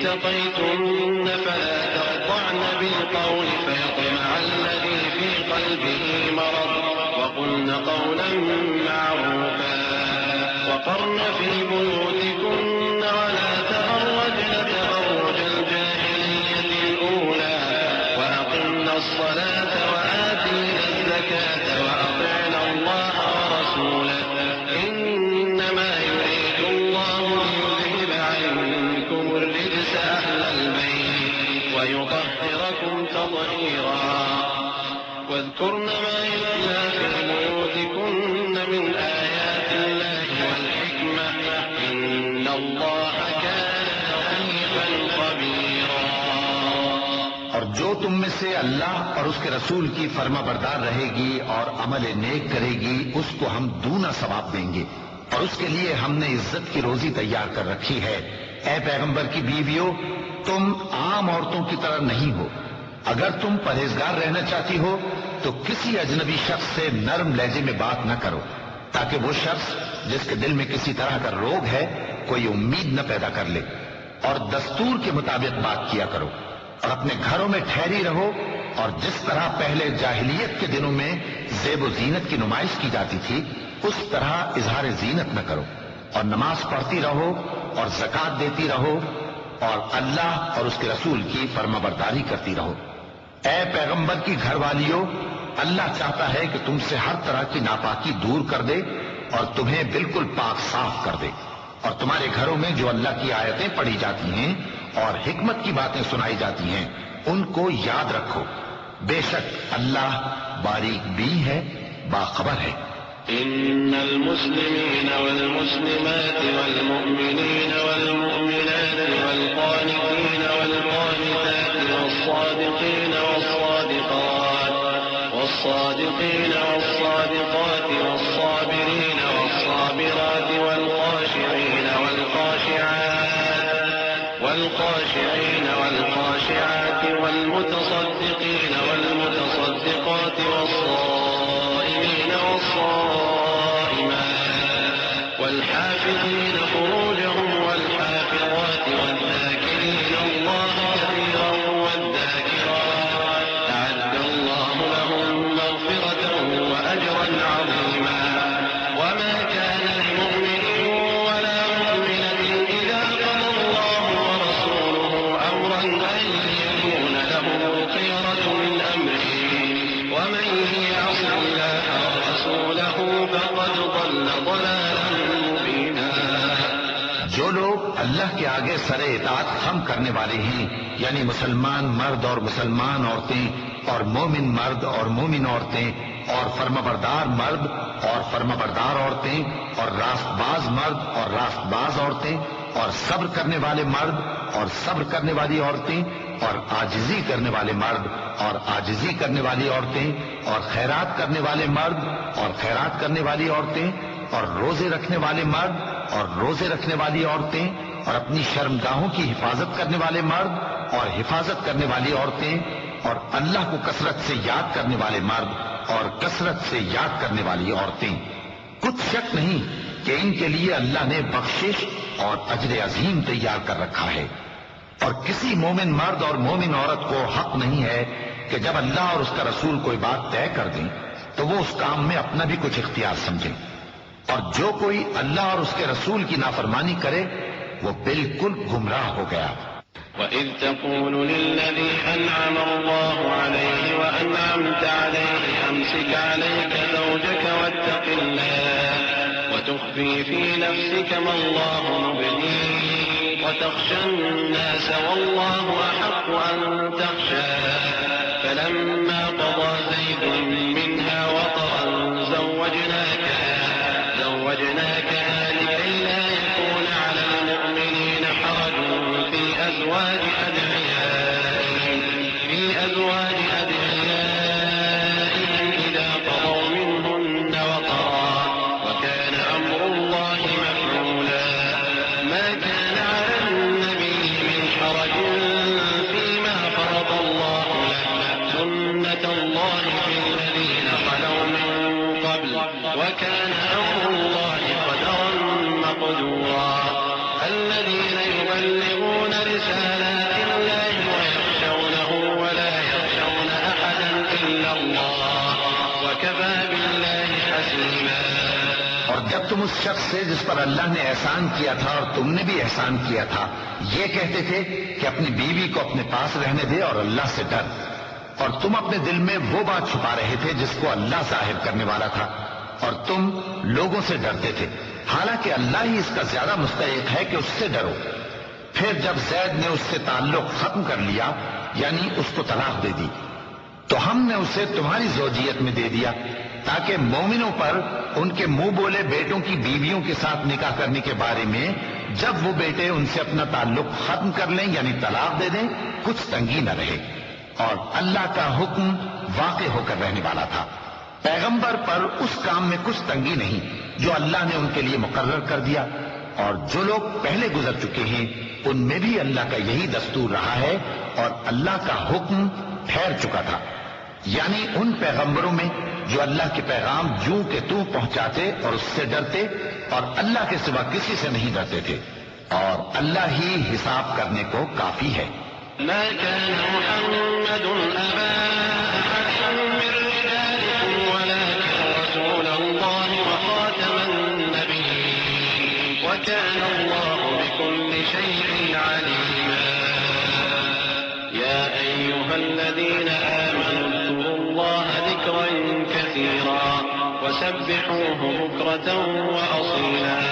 اتقيتن فلا تخضعن بالقول فيطمع الذي في قلبه مرض وقلن قولا معروفا وقرن في بيوتكن ولا تبرجن تبرج الجاهلية الأولى وأقمن الصلاة وآتينا الزكاة وأطعنا الله ورسوله إنما يريد الله ليذهب عنكم الرجس أهل البيت ويطهركم تطهيرا واذكرن ما يتلى في بيوتكن من آيات الله والحكمة إن الله كان لطيفا خبيرا. اور جو تم میں سے اللہ اور اس کے رسول کی فرما بردار رہے گی اور عمل نیک کرے گی اس کو ہم دونا ثواب دیں گے اور اس کے لیے ہم نے عزت کی روزی تیار کر رکھی ہے. اے پیغمبر کی بیویوں تم عام عورتوں کی طرح نہیں ہو. اگر تم پرہیزگار رہنا چاہتی ہو تو کسی اجنبی شخص سے نرم لہجے میں بات نہ کرو تاکہ وہ شخص جس کے دل میں کسی طرح کا روگ ہے کوئی امید نہ پیدا کر لے. اور دستور کے مطابق بات کیا کرو اور اپنے گھروں میں ٹھہری رہو اور جس طرح پہلے جاہلیت کے دنوں میں زیب و زینت کی نمائش کی جاتی تھی اس طرح اظہار زینت نہ کرو اور نماز پڑھتی رہو اور زکوٰۃ دیتی رہو اور اللہ اور اس کے رسول کی فرما برداری کرتی رہو. اے پیغمبر کی گھر والیوں اللہ چاہتا ہے کہ تم سے ہر طرح کی ناپاکی دور کر دے اور تمہیں بالکل پاک صاف کر دے اور تمہارے گھروں میں جو اللہ کی آیتیں پڑھی جاتی ہیں اور حکمت کی باتیں سنائی جاتی ہیں ان کو یاد رکھو. بے شک اللہ باریک بین ہے باخبر ہے. إن المسلمين والمسلمات والمؤمنين والمؤمنات والقانتين والقانتات والصادقين والصادقات والصابرين والصابرات والخاشعين والخاشعات والمتصدقين والمتصدقات والصائمين والصائمات والحافظين فروجهم والحافظات والذاكرين الله كثيرا والذاكرات أعد الله لهم مغفرة وأجرا عظيما. وما كان لمؤمن ولا مؤمنة إذا قضى الله ورسوله أمرا أن يكون لهم الخيرة من أمره ومن يعص الله ورسوله فقد ضل ضلالا مبينا. جو لوگ اللہ کے آگے سر اطاعت خم کرنے والے ہیں یعنی مسلمان مرد اور مسلمان عورتیں اور مومن مرد اور مومن عورتیں اور فرمانبردار مرد اور فرمانبردار عورتیں اور راست باز مرد اور راست باز عورتیں اور صبر کرنے والے مرد اور صبر کرنے والی عورتیں اور عاجزی کرنے والے مرد اور عاجزی کرنے والی عورتیں اور خیرات کرنے والے مرد اور خیرات کرنے والی عورتیں اور روزے رکھنے والے مرد اور روزے رکھنے والی عورتیں اور اپنی شرمگاہوں کی حفاظت کرنے والے مرد اور حفاظت کرنے والی عورتیں اور اللہ کو کثرت سے یاد کرنے والے مرد اور کثرت سے یاد کرنے والی عورتیں. کچھ شک نہیں کہ ان کے لیے اللہ نے بخشش اور اجر عظیم تیار کر رکھا ہے. اور کسی مومن مرد اور مومن عورت کو حق نہیں ہے کہ جب اللہ اور اس کا رسول کوئی بات طے کر دیں تو وہ اس کام میں اپنا بھی کچھ اختیار سمجھیں. اور جو کوئی اللہ اور اس کے رسول کی نافرمانی کرے وہ بالکل گمراہ ہو گیا. وَإِذْ تَقُولُ لِلَّذِي أَنْعَمَ اللَّهُ عَلَيْهِ وَأَنْعَمْتَ عَلَيْهِ أَمْسِكْ عَلَيْكَ زَوْجَكَ وَاتَّقِ اللَّهَ وَتُخْفِي فِي نَفْسِكَ مَا اللَّهُ مُبْدِيهِ وَتَخْشَى النَّاسَ وَاللَّهُ أَحَقُّ أَن تَخْشَاهُ فَلَمَّا قَضَى زَيْدٌ مِنْهَا وَطَرًا زَوَّجْنَاكَهَا لِكَيْ لَا يَكُونَ عَلَى الْمُؤْمِنِينَ حَرَجٌ في أزواج أدعيائهم إذا قضوا منهن وطرا وكان أمر الله مفعولا. ما كان على النبي من حرج فيما فرض الله له سنة الله في الذين خلوا من قبل وكان أمر الله قدرا مقدورا. الذين يبلغون رسالة وكفى بالله حسيبا. اور جب تم اس شخص سے جس پر اللہ نے احسان کیا تھا اور تم نے بھی احسان کیا تھا یہ کہتے تھے کہ اپنی بیوی کو اپنے پاس رہنے دے اور اللہ سے ڈر، اور تم اپنے دل میں وہ بات چھپا رہے تھے جس کو اللہ ظاہر کرنے والا تھا، اور تم لوگوں سے ڈرتے تھے، حالانکہ اللہ ہی اس کا زیادہ مستحق ہے کہ اس سے ڈرو۔ پھر جب زید نے اس سے تعلق ختم کر لیا یعنی اس کو طلاق دے دی تو ہم نے اسے تمہاری زوجیت میں دے دیا تاکہ مومنوں پر ان کے منہ بولے بیٹوں کی بیویوں کے ساتھ نکاح کرنے کے بارے میں جب وہ بیٹے ان سے اپنا تعلق ختم کر لیں یعنی طلاق دے دیں کچھ تنگی نہ رہے، اور اللہ کا حکم واقع ہو کر رہنے والا تھا۔ پیغمبر پر اس کام میں کچھ تنگی نہیں جو اللہ نے ان کے لیے مقرر کر دیا، اور جو لوگ پہلے گزر چکے ہیں ان میں بھی اللہ کا یہی دستور رہا ہے، اور اللہ کا حکم ٹھہر چکا تھا، یعنی ان پیغمبروں میں جو اللہ کے پیغام جوں کہ توں پہنچاتے اور اس سے ڈرتے اور اللہ کے سوا کسی سے نہیں ڈرتے تھے، اور اللہ ہی حساب کرنے کو کافی ہے۔ ما كان محمد أبا أحد من رجالكم ولكن رسول الله وخاتم النبيين وكان الله بكل شيء عليما. يا أيها الذين آمنوا اذكروا الله ذكرا كثيرا وسبحوه بكرة وأصيلا.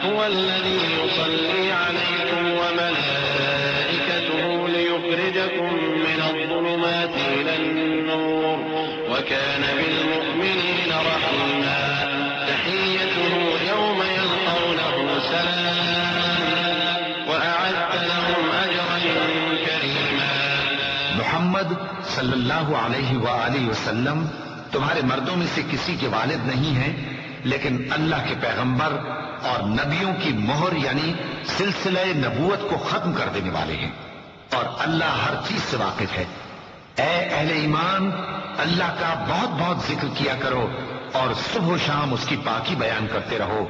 هو الذي يصلي عليكم وملائكته ليخرجكم من الظلمات إلى النور وكان بالمؤمنين رحيما. تحيته يوم يلقونه سلام وأعد لهم أجرا كريما. محمد صلی اللہ علیہ وآلہ وسلم تمہارے مردوں میں سے کسی کے والد نہیں ہیں، لیکن اللہ کے پیغمبر اور نبیوں کی مہر یعنی سلسلہ نبوت کو ختم کر دینے والے ہیں، اور اللہ ہر چیز سے واقف ہے۔ اے اہل ایمان، اللہ کا بہت بہت ذکر کیا کرو اور صبح و شام اس کی پاکی بیان کرتے رہو،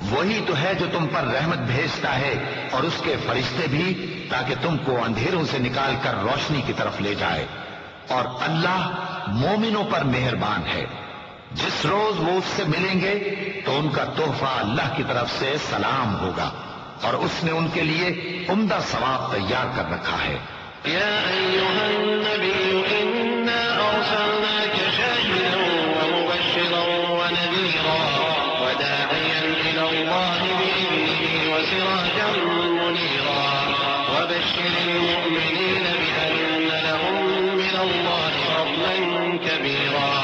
وہی تو ہے جو تم پر رحمت بھیجتا ہے اور اس کے فرشتے بھی، تاکہ تم کو اندھیروں سے نکال کر روشنی کی طرف لے جائے، اور اللہ مومنوں پر مہربان ہے۔ جس روز وہ اس سے ملیں گے تو ان کا تحفہ اللہ کی طرف سے سلام ہوگا، اور اس نے ان کے لیے عمدہ ثواب تیار کر رکھا ہے۔ يا أيها النبي إنا أرسلناك شاهدا ومبشرا ونذيرا وداعيا إلى الله بإذنه وسراجا منيرا وبشر المؤمنين بأن لهم من الله فضلا كبيرا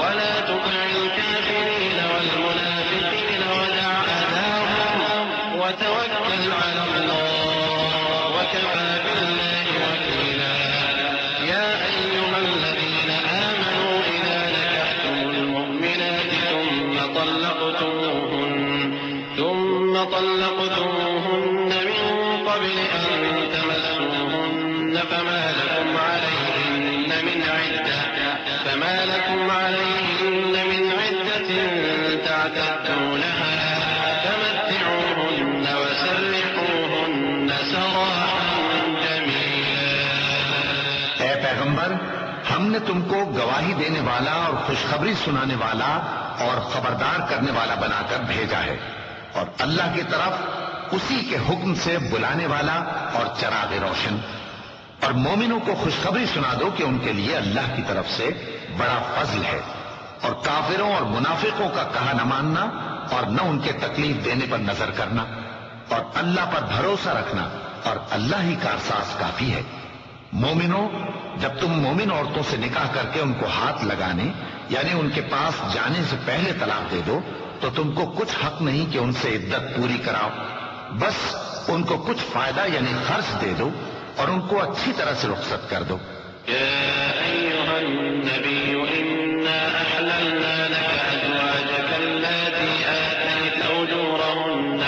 ولا تطع الكافرين والمنافقين ودع أذاهم وتوكل على الله وكفى بالله وكيلا. يا أيها الذين آمنوا إذا نكحتم المؤمنات ثم طلقتموهن من قبل أن تمسوهن فما لكم عليهن من عدة تعتدونها فمتعوهن وسرحوهن سراحا جميلا. اے پیغمبر، ہم نے تم کو گواہی دینے والا اور خوشخبری سنانے والا اور خبردار کرنے والا بنا کر بھیجا ہے، اور اللہ کی طرف اسی کے حکم سے بلانے والا اور چراغ روشن، اور مومنوں کو خوشخبری سنا دو کہ ان کے لیے اللہ کی طرف سے بڑا فضل ہے، اور کافروں اور منافقوں کا کہا نہ ماننا اور نہ ان کے تکلیف دینے پر نظر کرنا، اور اللہ پر بھروسہ رکھنا، اور اللہ ہی کارساز کافی ہے۔ مومنوں، جب تم مومن عورتوں سے نکاح کر کے ان کو ہاتھ لگانے یعنی ان کے پاس جانے سے پہلے طلاق دے دو تو تم کو کچھ حق نہیں کہ ان سے عدت پوری کراؤ، بس ان کو کچھ فائدہ یعنی خرچ دے دو اور ان کو اچھی طرح سے رخصت کر دو۔ يا أيها النبي إنا أحللنا لك أزواجك اللاتي آتيت أجورهن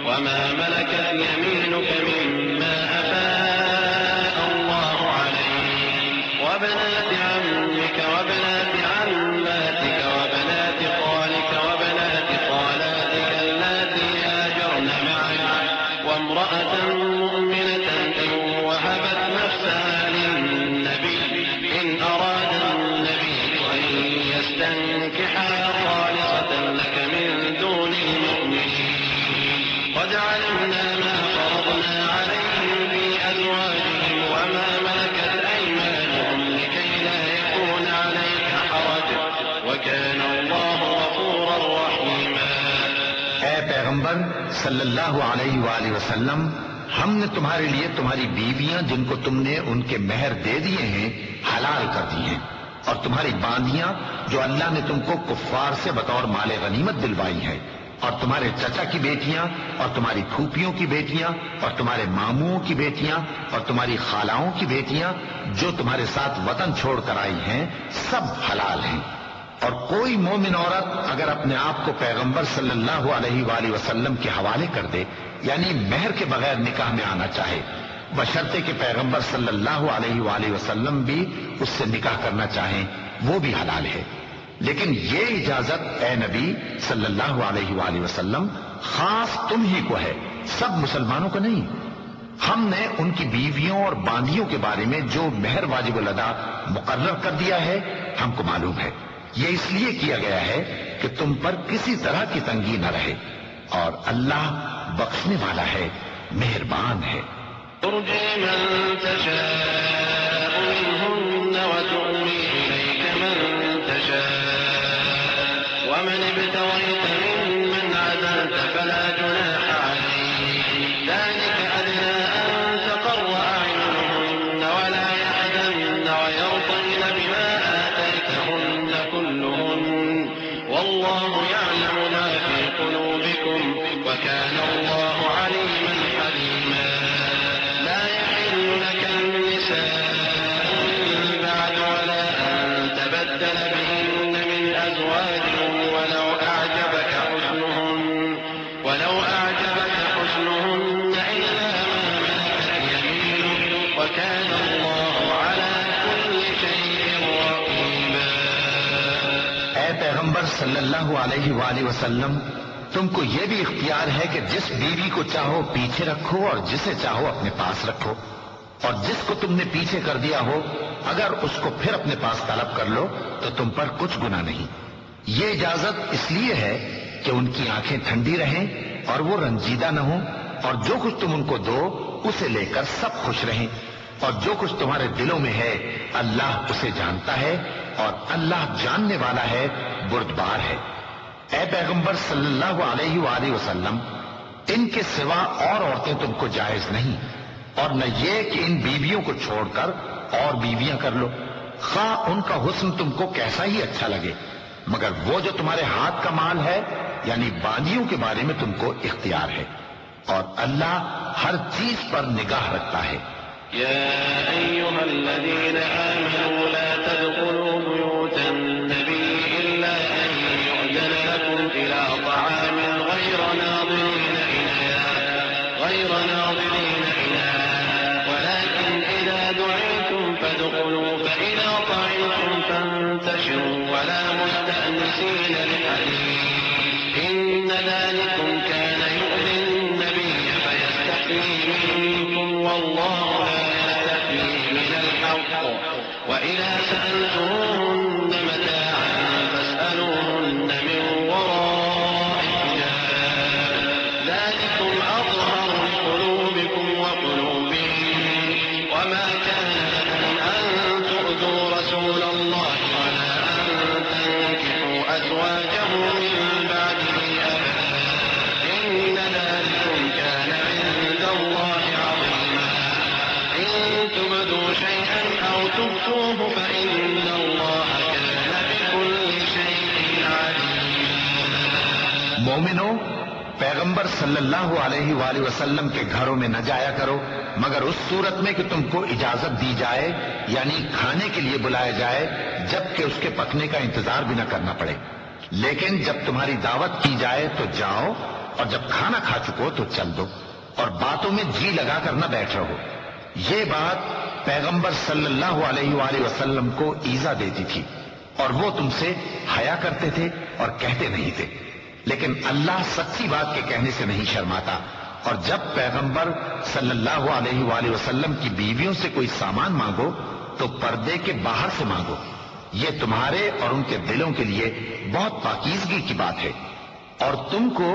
وما ملكت يمينك مما أفاء الله عليك وبنات عمك وبنات عماتك وبنات خالك وبنات خالاتك اللاتي هاجرن معك وامرأة مؤمنة إن وهبت نفسها پیغمبر صلی اللہ علیہ وآلہ وسلم، ہم نے تمہارے لیے تمہاری بیویاں جن کو تم نے ان کے مہر دے دیے ہیں حلال کر دی ہیں، اور تمہاری باندیاں جو اللہ نے تم کو کفار سے بطور مال غنیمت دلوائی ہیں، اور تمہارے چچا کی بیٹیاں اور تمہاری پھوپھیوں کی بیٹیاں اور تمہارے ماموں کی بیٹیاں اور تمہاری خالاؤں کی بیٹیاں جو تمہارے ساتھ وطن چھوڑ کر آئی ہیں، سب حلال ہیں۔ اور کوئی مومن عورت اگر اپنے آپ کو پیغمبر صلی اللہ علیہ وآلہ وسلم کے حوالے کر دے، یعنی مہر کے بغیر نکاح میں آنا چاہے، بشرطے کہ پیغمبر صلی اللہ علیہ وآلہ وسلم بھی اس سے نکاح کرنا چاہیں، وہ بھی حلال ہے۔ لیکن یہ اجازت اے نبی صلی اللہ علیہ وآلہ وسلم خاص تم ہی کو ہے، سب مسلمانوں کو نہیں۔ ہم نے ان کی بیویوں اور باندیوں کے بارے میں جو مہر واجب الادا مقرر کر دیا ہے ہم کو معلوم ہے، یہ اس لیے کیا گیا ہے کہ تم پر کسی طرح کی تنگی نہ رہے، اور اللہ بخشنے والا ہے، مہربان ہے۔ ترجي من تشاء منهن وتؤوي إليك من تشاء ومن ابتغيت ممن عزلت فلا جناح عليك، ذلك أدنى أن تقر أعينهن ولا يحزن ويرضين بما آتيتهن كلهن، والله يعلم ما في قلوبكم وكان الله عليما حليما۔ لا يحل لك النساء من بعد ولا أن تبدل بهن من أزواج ولو أعجبك حسنهن إلا ما ملكت يمينك وكان الله على كل شيء رقيبا۔ اے پیغمبر صلی اللہ علیہ وآلہ وسلم، تم کو یہ بھی اختیار ہے کہ جس بیوی کو چاہو پیچھے رکھو اور جسے چاہو اپنے پاس رکھو، اور جس کو تم نے پیچھے کر دیا ہو اگر اس کو پھر اپنے پاس طلب کر لو تو تم پر کچھ گناہ نہیں۔ یہ اجازت اس لیے ہے کہ ان کی آنکھیں ٹھنڈی رہیں اور وہ رنجیدہ نہ ہوں، اور جو کچھ تم ان کو دو اسے لے کر سب خوش رہیں، اور جو کچھ تمہارے دلوں میں ہے اللہ اسے جانتا ہے، اور اللہ جاننے والا ہے، بردبار ہے۔ اے پیغمبر صلی اللہ علیہ وآلہ وسلم، ان کے سوا اور عورتیں تم کو جائز نہیں، اور نہ یہ کہ ان بیویوں کو چھوڑ کر اور بیویاں کر لو، خواہ ان کا حسن تم کو کیسا ہی اچھا لگے، مگر وہ جو تمہارے ہاتھ کا مال ہے یعنی باندیوں کے بارے میں تم کو اختیار ہے، اور اللہ ہر چیز پر نگاہ رکھتا ہے۔ يا أيها الذين آمنوا لا تدخلوا بيوت النبي إلا أن يؤذن لكم إلى طعام غير ناظرين إناه ولكن إذا دعيتم فادخلوا فإذا طعمتم فانتشروا ولا مستأنسين لحديث إن ذلكم كان يؤذي النبي فيستحيي منكم والله وإذا سألتموهن متاعا فاسألوهن من وراء حجاب ذلكم أطهر لقلوبكم وقلوبهم وما كان لكم أن تؤذوا رسول الله ولا أن تنكحوا أزواجه من بعده أبدا إن ذلكم كان عند الله عظيما إن تبدوا شيئا أو تخفوه فإن الله كان بكل شيء عليما۔ مومنو، پیغمبر صلی اللہ علیہ وآلہ وسلم کے گھروں میں نہ جایا کرو مگر اس صورت میں کہ تم کو اجازت دی جائے، یعنی کھانے کے لیے بلایا جائے جبکہ اس کے پکنے کا انتظار بھی نہ کرنا پڑے، لیکن جب تمہاری دعوت کی جائے تو جاؤ، اور جب کھانا کھا چکو تو چل دو، اور باتوں میں جی لگا کر نہ بیٹھ رہو۔ یہ بات پیغمبر صلی اللہ علیہ وآلہ وسلم کو ایذا دیتی تھی، اور وہ تم سے حیا کرتے تھے اور کہتے نہیں تھے، لیکن اللہ سچی بات کے کہنے سے نہیں شرماتا، اور جب پیغمبر صلی اللہ علیہ وآلہ وسلم کی بیویوں سے کوئی سامان مانگو تو پردے کے باہر سے مانگو، یہ تمہارے اور ان کے دلوں کے لیے بہت پاکیزگی کی بات ہے، اور تم کو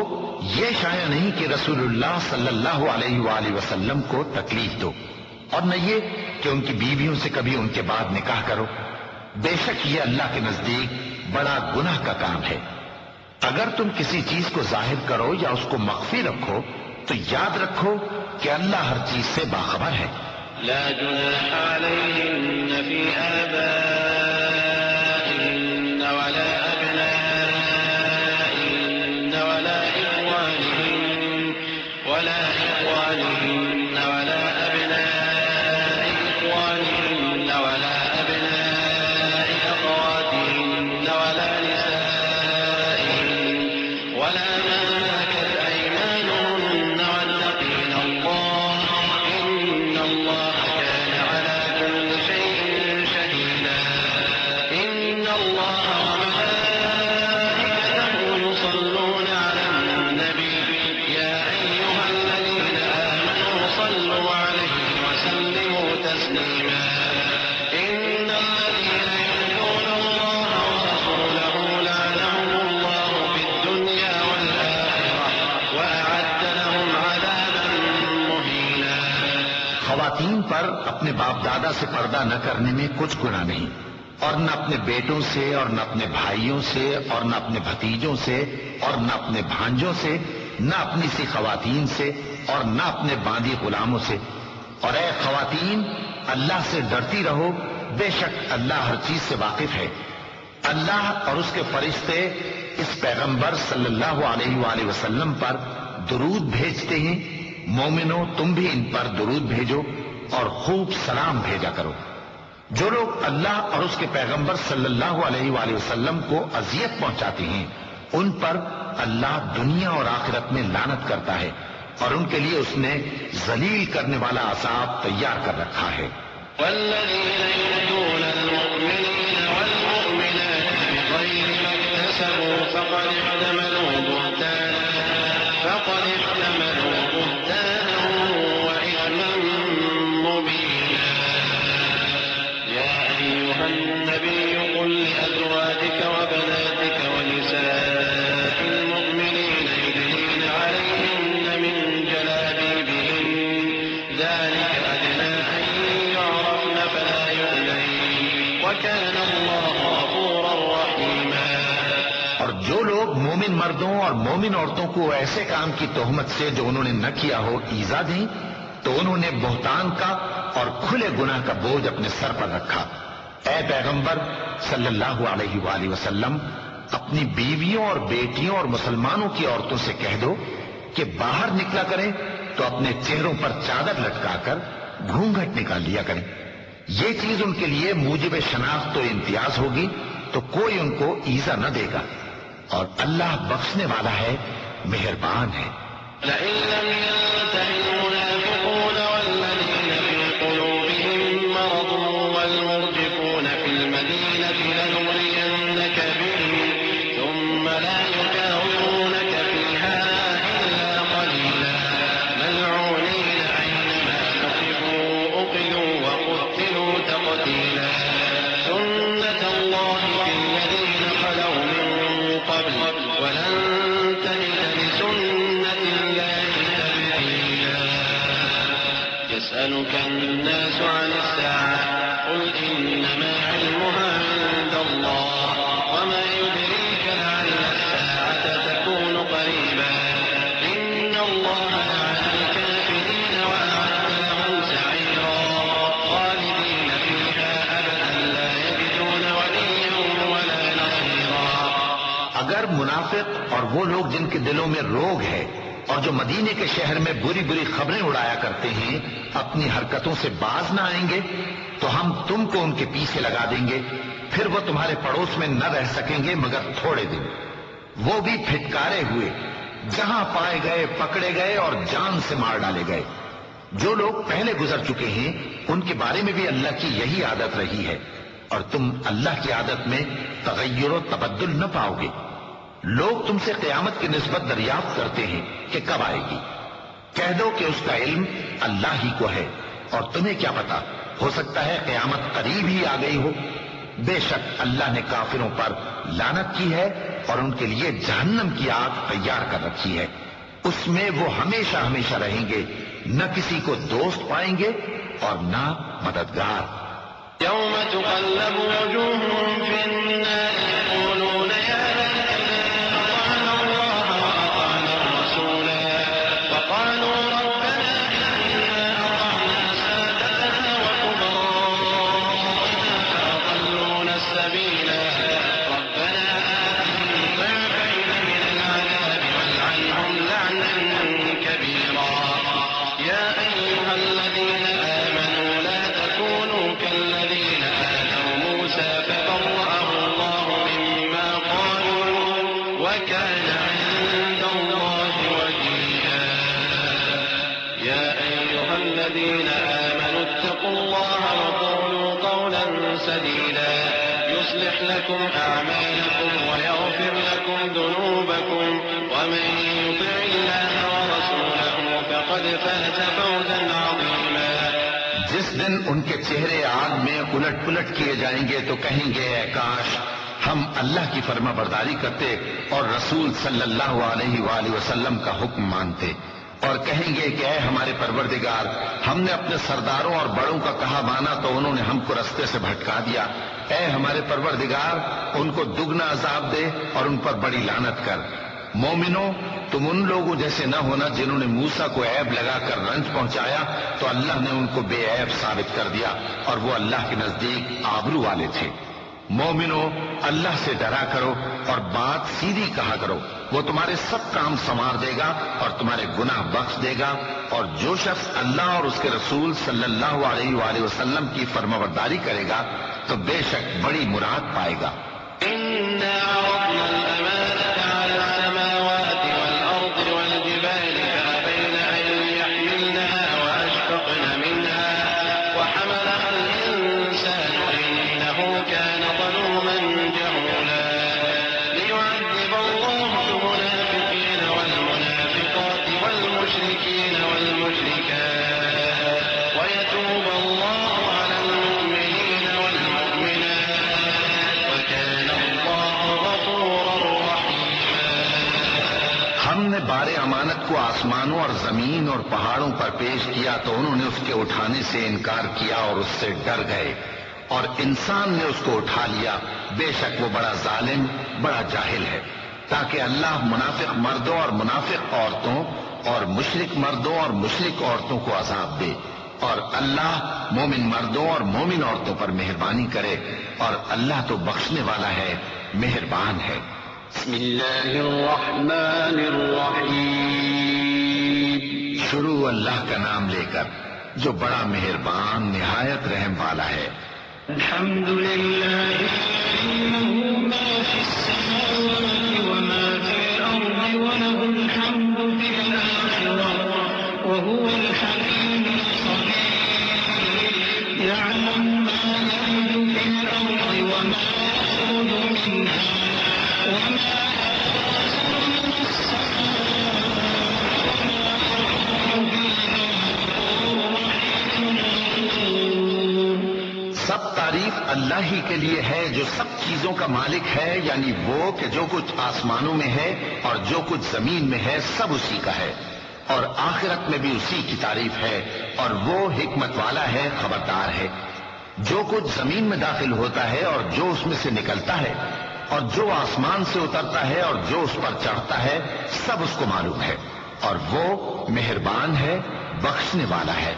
یہ شایع نہیں کہ رسول اللہ صلی اللہ علیہ وآلہ وسلم کو تکلیف دو، اور نہ یہ کہ ان کی بیویوں سے کبھی ان کے بعد نکاح کرو، بے شک یہ اللہ کے نزدیک بڑا گناہ کا کام ہے۔ اگر تم کسی چیز کو ظاہر کرو یا اس کو مخفی رکھو تو یاد رکھو کہ اللہ ہر چیز سے باخبر ہے. لا جناح عليهن في آبائهن ولا أبنائهن ولا إخوانهن ولا أبناء إخوانهن ولا أبناء أخواتهن ولا نسائهن ولا ما ملكت أيمانهن واتقين الله إن الله كان على كل شيء شهيدا. إن الله وملائكته يصلون على النبي يا أيها الذين آمنوا صلوا عليه وسلموا تسليما. إن الذين يؤذون الله ورسوله لعنهم الله في الدنيا والآخرة وأعد لهم عذابا مهينا. خواتین پر اپنے باپ دادا سے پردہ نہ کرنے میں کچھ گناہ نہیں، اور نہ اپنے بیٹوں سے اور نہ اپنے بھائیوں سے اور نہ اپنے بھتیجوں سے اور نہ اپنے بھانجوں سے، نہ اپنی سی خواتین سے اور نہ اپنے باندی غلاموں سے. اور اے خواتین، اللہ سے ڈرتی رہو، بے شک اللہ ہر چیز سے واقف ہے. اللہ اور اس کے فرشتے اس پیغمبر صلی اللہ علیہ وآلہ وسلم پر درود بھیجتے ہیں. مومنو تم بھی ان پر درود بھیجو اور خوب سلام بھیجا کرو. جو لوگ اللہ اور اس کے پیغمبر صلی اللہ علیہ وآلہ وسلم کو اذیت پہنچاتے ہیں ان پر اللہ دنیا اور آخرت میں لعنت کرتا ہے، اور ان کے لیے اس نے ذلیل کرنے والا عذاب تیار کر رکھا ہے. والذين يؤذون المؤمنين والمؤمنات بغير ما اكتسبوا فقد احتملوا بهتانا وإثما مبينا. يا أيها النبي قل لأزواجك وبناتك ونساء المؤمنين يدنين عليهن من جلابيبهن ذلك أدنى أن يعرفن فلا يؤذين وكان الله غفورا رحيما. اور جو لوگ مومن مردوں اور مومن عورتوں کو ایسے کام کی تہمت سے جو انہوں نے نہ کیا ہو ایذا دیں تو انہوں نے بہتان کا اور کھلے گناہ کا بوجھ اپنے سر پر رکھا. اے پیغمبر صلی اللہ علیہ وآلہ وسلم، اپنی بیویوں اور بیٹیوں اور مسلمانوں کی عورتوں سے کہہ دو کہ باہر نکلا کریں تو اپنے چہروں پر چادر لٹکا کر گھونگھٹ نکال لیا کریں. یہ چیز ان کے لیے موجب شناخت و امتیاز ہوگی تو کوئی ان کو ایذا نہ دے گا، اور اللہ بخشنے والا ہے، مہربان ہے. لئن لم ينته المنافقون والذين في قلوبهم مرض والمرجفون في المدينة لنغرينك بهم ثم لا يجاورونك فيها إلا قليلا ملعونين أينما ثقفوا أخذوا وقتلوا تقتيلا. سنة الله في الذين خلوا من قبل ولن تجد لسنة الله تبديلا. يسألك الناس عن الساعة قل إنما علمها عند الله وما يدريك لعل الساعة تكون قريبا. إن الله لعن الكافرين وأعد لهم سعيرا خالدين فيها أبدا لا يجدون وليا ولا نصيرا. اگر منافق اور وہ لوگ جن کے دلوں میں روگ ہے اور جو مدینے کے شہر میں بری بری خبریں اڑایا کرتے ہیں اپنی حرکتوں سے باز نہ آئیں گے تو ہم تم کو ان کے پیچھے لگا دیں گے، پھر وہ تمہارے پڑوس میں نہ رہ سکیں گے مگر تھوڑے دن. وہ بھی پھٹکارے ہوئے، جہاں پائے گئے پکڑے گئے اور جان سے مار ڈالے گئے. جو لوگ پہلے گزر چکے ہیں ان کے بارے میں بھی اللہ کی یہی عادت رہی ہے، اور تم اللہ کی عادت میں تغیر و تبدل نہ پاؤ گے. لوگ تم سے قیامت کی نسبت دریافت کرتے ہیں کہ کب آئے گی. کہہ دو کہ اس کا علم اللہ ہی کو ہے، اور تمہیں کیا پتا، ہو سکتا ہے قیامت قریب ہی آ گئی ہو. بے شک اللہ نے کافروں پر لعنت کی ہے اور ان کے لیے جہنم کی آگ تیار کر رکھی ہے. اس میں وہ ہمیشہ ہمیشہ رہیں گے، نہ کسی کو دوست پائیں گے اور نہ مددگار. يوم تقلب وجوههم في النار يقولون يا ليتنا يصلح لكم أعمالكم ويغفر لكم ذنوبكم ومن يطع الله ورسوله فقد فاز فوزا عظيما. جس دن ان کے چہرے آگ میں الٹ پلٹ کیے جائیں گے تو کہیں گے اے کاش ہم اللہ کی فرما برداری کرتے اور رسول صلی اللہ علیہ وآلہ وسلم کا حکم مانتے، اور کہیں گے کہ اے ہمارے پروردگار ہم نے اپنے سرداروں اور بڑوں کا کہا مانا تو انہوں نے ہم کو رستے سے بھٹکا دیا. اے ہمارے پروردگار ان کو دگنا عذاب دے اور ان پر بڑی لعنت کر. مومنوں تم ان لوگوں جیسے نہ ہونا جنہوں نے موسیٰ کو عیب لگا کر رنج پہنچایا تو اللہ نے ان کو بے عیب ثابت کر دیا اور وہ اللہ کے نزدیک آبرو والے تھے. مومنوں اللہ سے ڈرا کرو اور بات سیدھی کہا کرو، وہ تمہارے سب کام سنوار دے گا اور تمہارے گناہ بخش دے گا، اور جو شخص اللہ اور اس کے رسول صلی اللہ علیہ وآلہ وسلم کی فرمانبرداری کرے گا تو بے شک بڑی مراد پائے گا. إنا عرضنا الأمانة على السماوات والأرض والجبال فأبين أن يحملنها وأشفقن منها وحملها الإنسان إنه كان ظلوما جهولا. ليعذب الله المنافقين والمنافقات والمشركين والمشركات ويتوب الله على المؤمنين والمؤمنات وكان الله غفورا رحيما. ہم نے بار امانت کو آسمانوں اور زمین اور پہاڑوں پر پیش کیا تو انہوں نے اس کے اٹھانے سے انکار کیا اور اس سے ڈر گئے، اور انسان نے اس کو اٹھا لیا. بے شک وہ بڑا ظالم بڑا جاہل ہے. تاکہ اللہ منافق مردوں اور منافق عورتوں اور مشرک مردوں اور مشرک عورتوں کو عذاب دے، اور اللہ مومن مردوں اور مومن عورتوں پر مہربانی کرے، اور اللہ تو بخشنے والا ہے مہربان ہے. بسم الله الرحمن الرحيم. شروع اللہ کا نام لے کر جو بڑا مہربان نہایت رحم والا ہے. الحمد لله له ما في السماوات وما في الأرض وله الحمد في الآخرة وهو الحكيم الخبير. يعلم ما يلج في الأرض وما يخرج منها وما ينزل من السماء وما يعرج فيها سب تعریف اللہ ہی کے لیے ہے جو سب چیزوں کا مالک ہے، یعنی وہ کہ جو کچھ آسمانوں میں ہے اور جو کچھ زمین میں ہے سب اسی کا ہے، اور آخرت میں بھی اسی کی تعریف ہے، اور وہ حکمت والا ہے خبردار ہے. جو کچھ زمین میں داخل ہوتا ہے اور جو اس میں سے نکلتا ہے اور جو آسمان سے اترتا ہے اور جو اس پر چڑھتا ہے سب اس کو معلوم ہے، اور وہ مہربان ہے بخشنے والا ہے.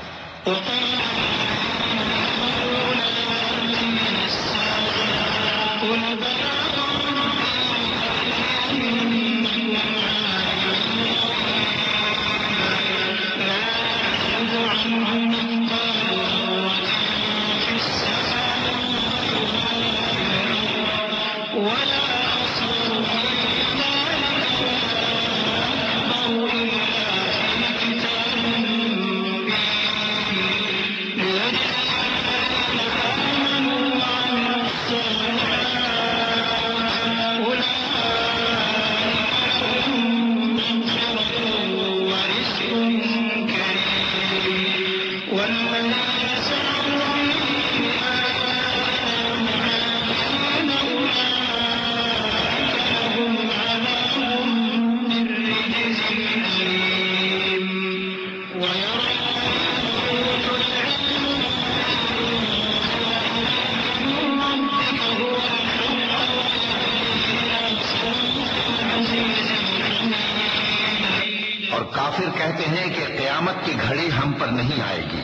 کافر کہتے ہیں کہ قیامت کی گھڑی ہم پر نہیں آئے گی.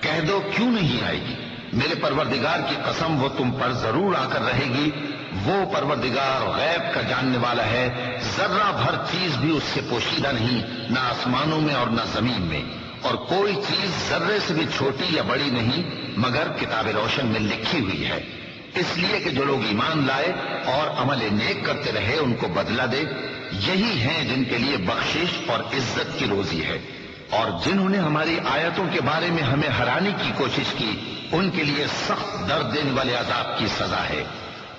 کہہ دو کیوں نہیں آئے گی؟ میرے پروردگار کی قسم وہ تم پر ضرور آ کر رہے گی. وہ پروردگار غیب کا جاننے والا ہے، ذرہ بھر چیز بھی اس سے پوشیدہ نہیں، نہ آسمانوں میں اور نہ زمین میں، اور کوئی چیز ذرے سے بھی چھوٹی یا بڑی نہیں مگر کتاب روشن میں لکھی ہوئی ہے. اس لیے کہ جو لوگ ایمان لائے اور عمل نیک کرتے رہے ان کو بدلہ دے. یہی ہیں جن کے لیے بخشش اور عزت کی روزی ہے، اور جنہوں نے ہماری آیتوں کے بارے میں ہمیں ہرانے کی کوشش کی ان کے لیے سخت درد دینے والے عذاب کی سزا ہے.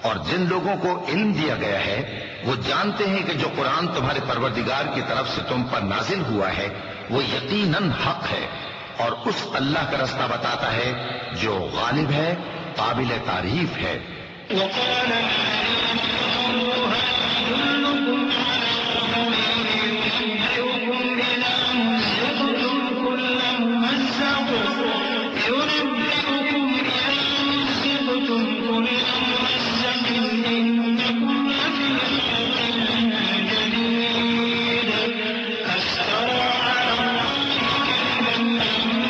اور جن لوگوں کو علم دیا گیا ہے وہ جانتے ہیں کہ جو قرآن تمہارے پروردگار کی طرف سے تم پر نازل ہوا ہے وہ یقیناً حق ہے، اور اس اللہ کا رستہ بتاتا ہے جو غالب ہے، قابل تعریف ہے۔ وقال الذين كفروا هل ندلكم على رجل ينبئكم إذا مزقتم كل ممزق إنكم لفي خلق جديد أفترى على الله كذبا أم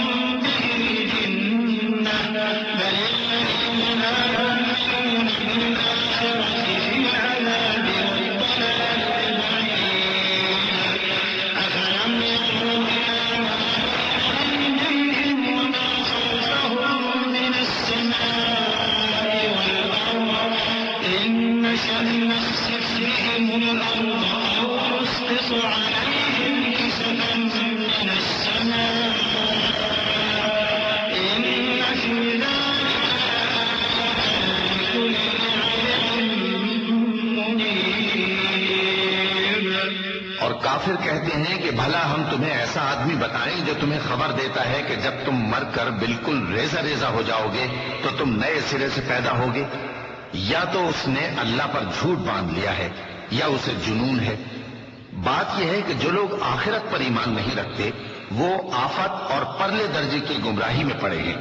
به جنة بل الذين لا يؤمنون بالآخرة في العذاب والضلال البعيد أفلم يروا إلى ما بين أيديهم وما خلفهم من السماء والأرض إن نشأ نخسف بهم الأرض أو نسقط عليهم كسفا من السماء إن في ذلك لكل عبد منيب۔ اور کافر کہتے ہیں کہ بھلا ہم تمہیں ایسا آدمی بتائیں جو تمہیں خبر دیتا ہے کہ جب تم مر کر بالکل ریزہ ریزہ ہو جاؤ گے تو تم نئے سرے سے پیدا ہوگے؟ یا تو اس نے اللہ پر جھوٹ باندھ لیا ہے یا اسے جنون ہے۔ بات یہ ہے کہ جو لوگ آخرت پر ایمان نہیں رکھتے وہ آفت اور پرلے درجے کی گمراہی میں پڑے ہیں۔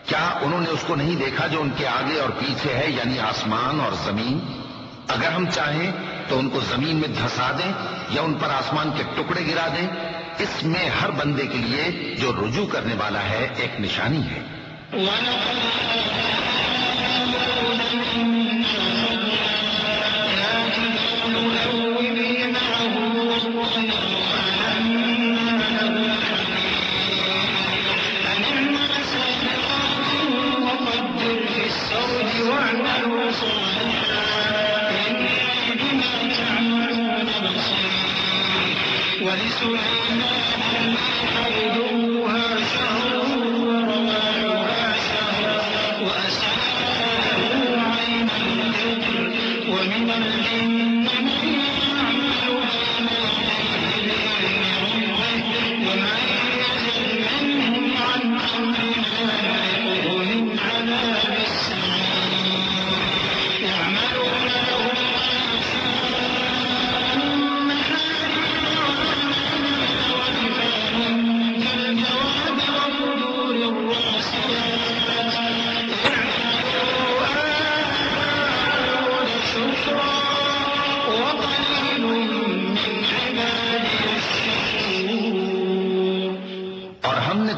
کیا انہوں نے اس کو نہیں دیکھا جو ان کے آگے اور پیچھے ہے، یعنی آسمان اور زمین؟ اگر ہم چاہیں تو ان کو زمین میں دھسا دیں یا ان پر آسمان کے ٹکڑے گرا دیں، اس میں ہر بندے کے لیے جو رجوع کرنے والا ہے ایک نشانی ہے۔ ولسليمان غدوها شهر ورواحها شهر وأسلم عين الفجر ومن الجن من يعمل بين يديه بإذن ربه ومن يزل منهم عن أمرنا نذقه من عذاب السعير يعملون له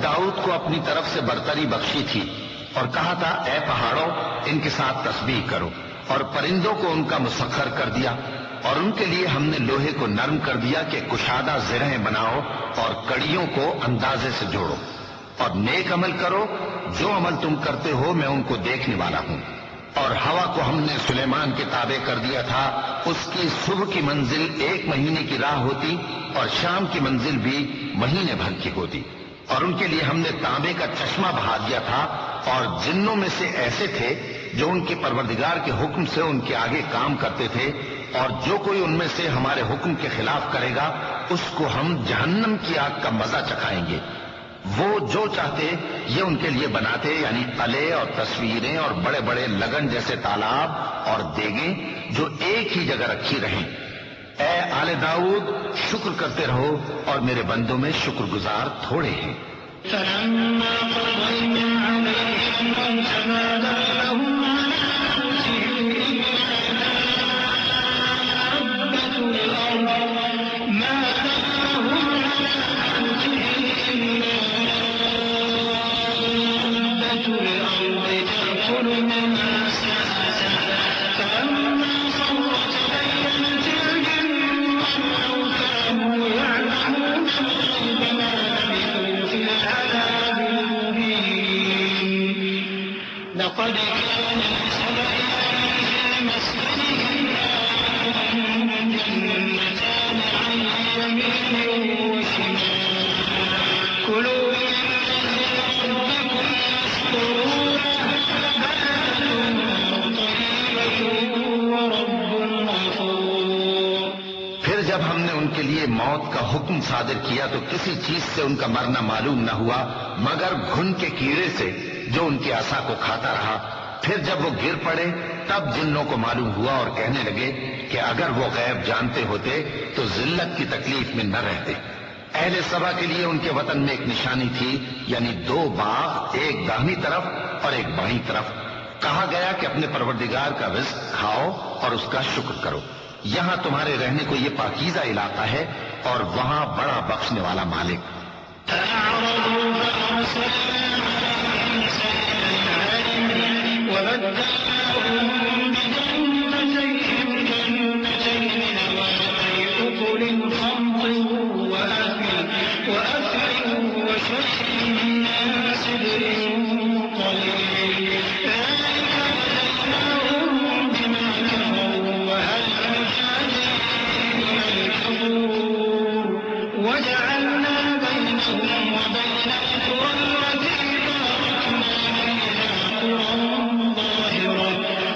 داؤد کو اپنی طرف سے برتری بخشی تھی اور کہا تھا اے پہاڑوں ان کے ساتھ تسبیح کرو، اور پرندوں کو ان کا مسخر کر دیا، اور ان کے لیے ہم نے لوہے کو نرم کر دیا کہ کشادہ زرہیں بناؤ اور کڑیوں کو اندازے سے جوڑو، اور نیک عمل کرو، جو عمل تم کرتے ہو میں ان کو دیکھنے والا ہوں۔ اور ہوا کو ہم نے سلیمان کے تابع کر دیا تھا، اس کی صبح کی منزل 1 مہینے کی راہ ہوتی اور شام کی منزل بھی مہینے بھر کی ہوتی، اور ان کے لیے ہم نے تانبے کا چشمہ بہا دیا تھا، اور جنوں میں سے ایسے تھے جو ان کے پروردگار کے حکم سے ان کے آگے کام کرتے تھے، اور جو کوئی ان میں سے ہمارے حکم کے خلاف کرے گا اس کو ہم جہنم کی آگ کا مزہ چکھائیں گے۔ وہ جو چاہتے یہ ان کے لیے بناتے، یعنی قلعے اور تصویریں اور بڑے بڑے لگن جیسے تالاب اور دیگیں جو ایک ہی جگہ رکھی رہیں۔ اے آل داؤد شکر کرتے رہو، اور میرے بندوں میں شکر گزار تھوڑے ہیں۔ فلما قضينا عليه الموت ما دلهم على موته إلا دابة الأرض ما دلهم على موته إلا دابة الأرض تأكل من سأته فلما خر تبينت الجن أن لو كانوا يعلمون الغيب ما لبثوا في العذاب المهين لقد كان لسبأ في مسكنهم آية جنتان عن يمين وشمال كلوا من رزق ربكم واشكروا له بلدة طيبة جب ہم نے ان کے لیے موت کا حکم صادر کیا تو کسی چیز سے ان کا مرنا معلوم نہ ہوا مگر گھن کے کیڑے سے جو ان کی عصا کو کھاتا رہا۔ پھر جب وہ گر پڑے تب جنوں کو معلوم ہوا اور کہنے لگے کہ اگر وہ غیب جانتے ہوتے تو ذلت کی تکلیف میں نہ رہتے۔ اہل سبا کے لیے ان کے وطن میں ایک نشانی تھی، یعنی 2 باغ، ایک داہنی طرف اور ایک بائیں طرف۔ کہا گیا کہ اپنے پروردگار کا رزق کھاؤ اور اس کا شکر کرو، یہاں تمہارے رہنے کو یہ پاکیزہ علاقہ ہے اور وہاں بڑا بخشنے والا مالک۔ فأعرضوا فأرسلنا عليهم سيل العرم وبدلناهم بجنتيهم جنتين ذواتي أكل خمط وأثل وشيء من سدر قليل ذلك جزيناهم بما كفروا وهل نجازي إلا الكفور وجعلنا بينهم وبين القرى التي باركنا فيها قرى ظاهرة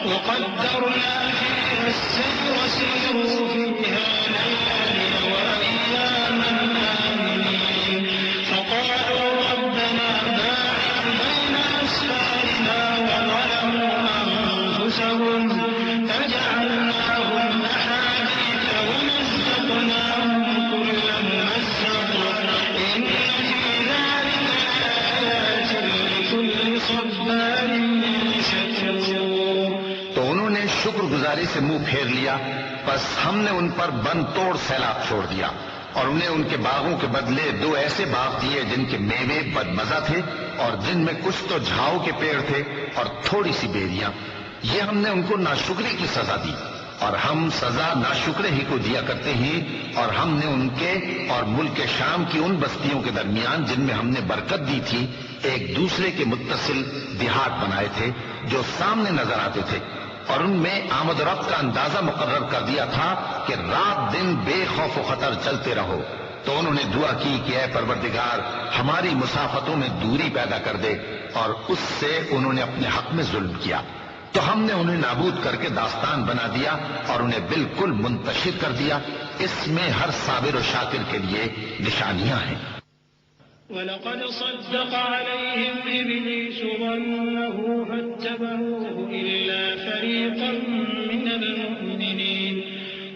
وقدرنا فيها السير سيروا فيها ليالي وأياما آمنين فقالوا ربنا باعد بين أسفارنا وظلموا أنفسهم فجعلناهم أحاديث ومزقناهم كل ممزق إن في ذلك لآيات لكل صبار شكور۔ تو انہوں نے شکر گزاری سے منہ پھیر لیا، پس ہم نے ان پر بن توڑ سیلاب چھوڑ دیا اور انہیں ان کے باغوں کے بدلے 2 ایسے باغ دیے جن کے میوے بدمزہ تھے اور جن میں کچھ تو جھاؤ کے پیڑ تھے اور تھوڑی سی بیریاں۔ یہ ہم نے ان کو ناشکری کی سزا دی اور ہم سزا ناشکرے ہی کو دیا کرتے ہیں، اور ہم نے ان کے اور ملک شام کی ان بستیوں کے درمیان جن میں ہم نے برکت دی تھی ایک دوسرے کے متصل دیہات بنائے تھے جو سامنے نظر آتے تھے، اور ان میں آمد و رفت کا اندازہ مقرر کر دیا تھا کہ رات دن بے خوف و خطر چلتے رہو۔ تو انہوں نے دعا کی کہ اے پروردگار ہماری مسافتوں میں دوری پیدا کر دے، اور اس سے انہوں نے اپنے حق میں ظلم کیا، تو ہم نے انہیں نابود کر کے داستان بنا دیا اور انہیں بالکل منتشر کر دیا۔ اس میں ہر صابر و شاکر کے لیے نشانیاں ہیں۔ وَلَقَدْ صَدَّقَ عَلَيْهِمْ إِبْلِيسُ ظَنَّهُ فَاتَّبَعُوهُ إِلَّا فَرِيقًا مِّنَ الْمُؤْمِنِينَ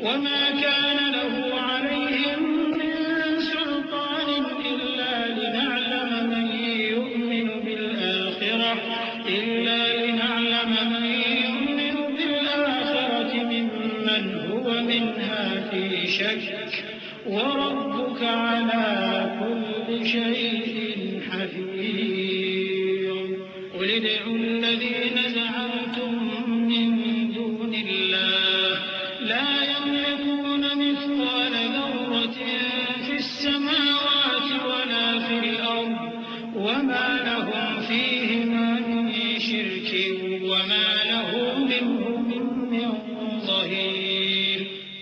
وَمَا كَانَ لَهُ عَلَيْهِمْ مِن سُلْطَانٍ إِلَّا لِنَعْلَمَ مَن يُؤْمِنُ مِمَّنْ هُوَ مِنْهَا فِي شَكٍّ وَرَبُّكَ عَلَى كُلِّ شَيْءٍ حَفِيظٌ قُلِ ادْعُوا الَّذِينَ زَعَمْتُم مِّن دُونِ اللَّهِ لَا يَمْلِكُونَ مِثْقَالَ ذَرَّةٍ فِي السَّمَاوَاتِ وَلَا فِي الْأَرْضِ وَمَا لَهُمْ فِيهِمَا مِن شِرْكٍ وَمَا لَهُ مِنْهُم مِّن ظَهِيرٍ۔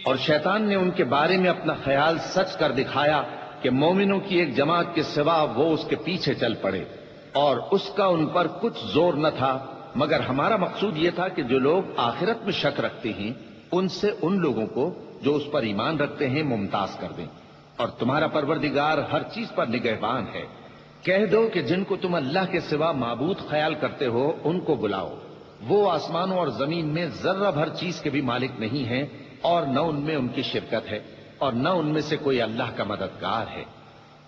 اور شیطان نے ان کے بارے میں اپنا خیال سچ کر دکھایا کہ مومنوں کی ایک جماعت کے سوا وہ اس کے پیچھے چل پڑے، اور اس کا ان پر کچھ زور نہ تھا، مگر ہمارا مقصود یہ تھا کہ جو لوگ آخرت میں شک رکھتے ہیں ان سے ان لوگوں کو جو اس پر ایمان رکھتے ہیں ممتاز کر دیں، اور تمہارا پروردگار ہر چیز پر نگہبان ہے۔ کہہ دو کہ جن کو تم اللہ کے سوا معبود خیال کرتے ہو ان کو بلاؤ، وہ آسمانوں اور زمین میں ذرہ بھر چیز کے بھی مالک نہیں ہیں، اور نہ ان میں ان کی شرکت ہے، اور نہ ان میں سے کوئی اللہ کا مددگار ہے۔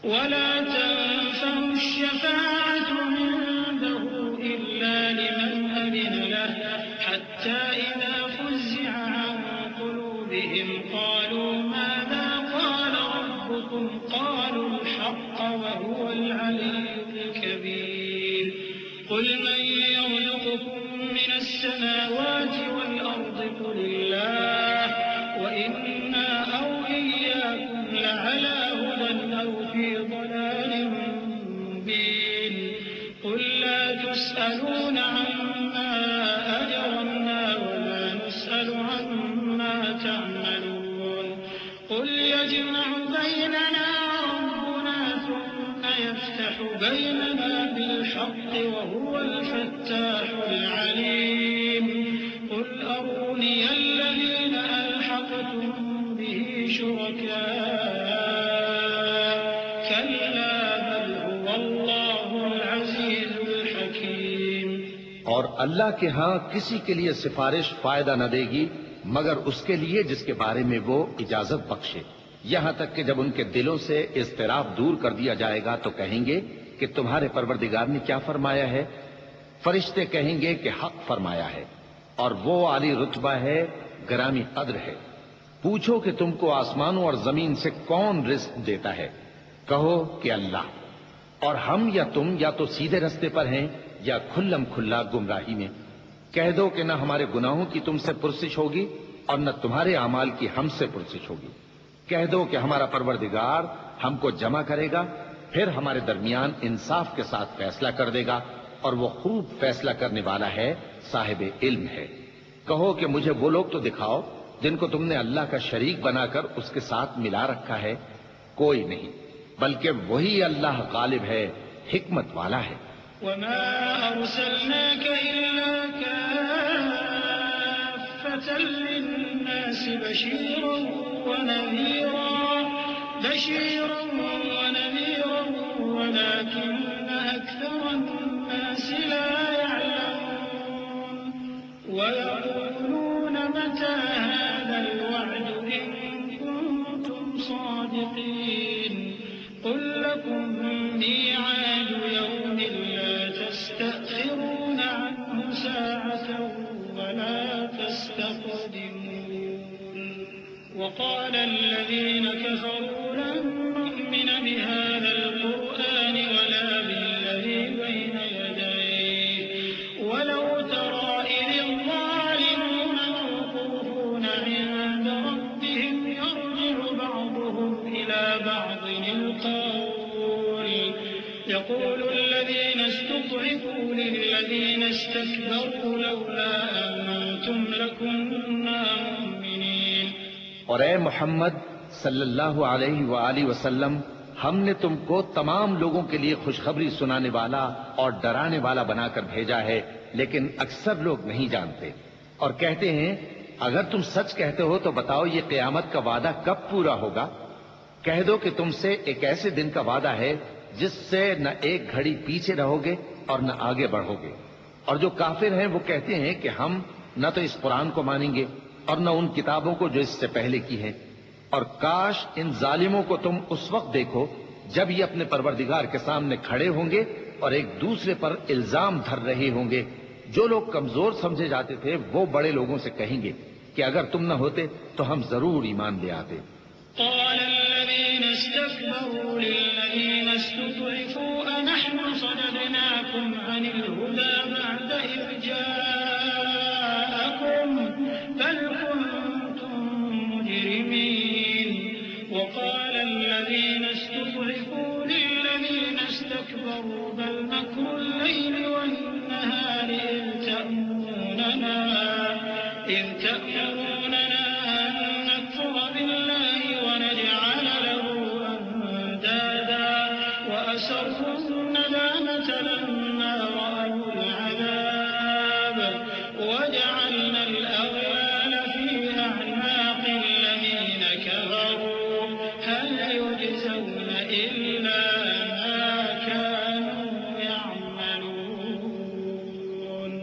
وَلَا تَنفَعُ الشَّفَاعَةُ عِندَهُ إِلَّا لِمَنْ أَذِنَ لَهُ حَتَّى إِذَا فُزِّعَ عَنْ قُلُوبِهِمْ قَالُوا مَاذَا قَالَ رَبُّكُمْ قَالُوا الْحَقَّ وَهُوَ الْعَلِيُّ الْكَبِيرُ قُلْ مَن يَرْزُقُكُم مِّنَ السَّمَاوَاتِ وَالْأَرْضِ قُلِ اللَّهُ وَإِنَّا أَوْ إِيَّاكُمْ لَعَلَىٰ هُدًى أَوْ فِي ضَلَالٍ مُّبِينٍ قُل لَّا تُسْأَلُونَ عَمَّا أَجْرَمْنَا وَلَا نُسْأَلُ عَمَّا تَعْمَلُونَ قُلْ يَجْمَعُ بَيْنَنَا رَبُّنَا ثُمَّ يَفْتَحُ بَيْنَنَا بِالْحَقِّ وَهُوَ الْفَتَّاحُ الْعَلِيمُ قُلْ أَرُونِيَ الَّذِينَ أَلْحَقْتُم بِهِ شُرَكَاءَ أولياء كلا بل هو الله العزيز الحكيم. اور اللہ کے ہاں کسی کے لیے سفارش فائدہ نہ دے گی مگر اس کے لیے جس کے بارے میں وہ اجازت بخشے، یہاں تک کہ جب ان کے دلوں سے اضطراب دور کر دیا جائے گا تو کہیں گے کہ تمہارے پروردگار نے کیا فرمایا ہے؟ فرشتے کہیں گے کہ حق فرمایا ہے، اور وہ عالی رتبہ ہے، گرامی قدر ہے. پوچھو کہ تم کو آسمانوں اور زمین سے کون رزق دیتا ہے؟ کہو کہ اللہ. اور ہم یا تم یا تو سیدھے رستے پر ہیں یا کھلم کھلا گمراہی میں. کہہ دو کہ نہ ہمارے گناہوں کی تم سے پرسش ہوگی اور نہ تمہارے اعمال کی ہم سے پرسش ہوگی. کہہ دو کہ ہمارا پروردگار ہم کو جمع کرے گا، پھر ہمارے درمیان انصاف کے ساتھ فیصلہ کر دے گا، اور وہ خوب فیصلہ کرنے والا ہے، صاحب علم ہے. کہو کہ مجھے وہ لوگ تو دکھاؤ جن کو تم نے اللہ کا شریک بنا کر اس کے ساتھ ملا رکھا ہے. کوئی نہیں، بلکہ وہی اللہ غالب ہے، حکمت والا ہے. وما أرسلناك إلا كافة للناس بشيرا ونذيرا ولكن أكثر الناس لا يعلمون. ويقولون متى هذا الوعد إن كنتم صادقين. قل لكم ميعاد يوم لا تستأخرون عنه ساعة ولا تستقدمون. وقال الذين كفروا لن نؤمن بهذا القرآن ولا بالذي بين يديه ولو ترى إذ الظالمون موقوفون عند ربهم يرجع بعضهم إلى بعض القول يقول الذين استضعفوا للذين استكبروا لولا أنتم لكنا مؤمنين. اور اے محمد صلی اللہ علیہ وآلہ وسلم، ہم نے تم کو تمام لوگوں کے لیے خوشخبری سنانے والا اور ڈرانے والا بنا کر بھیجا ہے، لیکن اکثر لوگ نہیں جانتے اور کہتے ہیں اگر تم سچ کہتے ہو تو بتاؤ یہ قیامت کا وعدہ کب پورا ہوگا؟ کہہ دو کہ تم سے ایک ایسے دن کا وعدہ ہے جس سے نہ ایک گھڑی پیچھے رہو گے اور نہ آگے بڑھو گے. اور جو کافر ہیں وہ کہتے ہیں کہ ہم نہ تو اس قرآن کو مانیں گے اور نہ ان کتابوں کو جو اس سے پہلے کی ہیں. اور کاش ان ظالموں کو تم اس وقت دیکھو جب یہ اپنے پروردگار کے سامنے کھڑے ہوں گے اور ایک دوسرے پر الزام دھر رہے ہوں گے. جو لوگ کمزور سمجھے جاتے تھے وہ بڑے لوگوں سے کہیں گے کہ اگر تم نہ ہوتے تو ہم ضرور ایمان لے آتے. قال الذين استكبروا للذين استضعفوا أنحن صددناكم عن الهدى بعد إذ جاءكم بل كنتم مجرمين. وقال الذين استضعفوا للذين استكبروا بل مكر الليل والنهار إذ تأمروننا أن نكفر بالله ونجعل له أندادا وأسروا الندامة لما رأوا العذاب وجعلنا الأغلال في أعناق الذين كفروا هل يجزون إلا ما كانوا يعملون.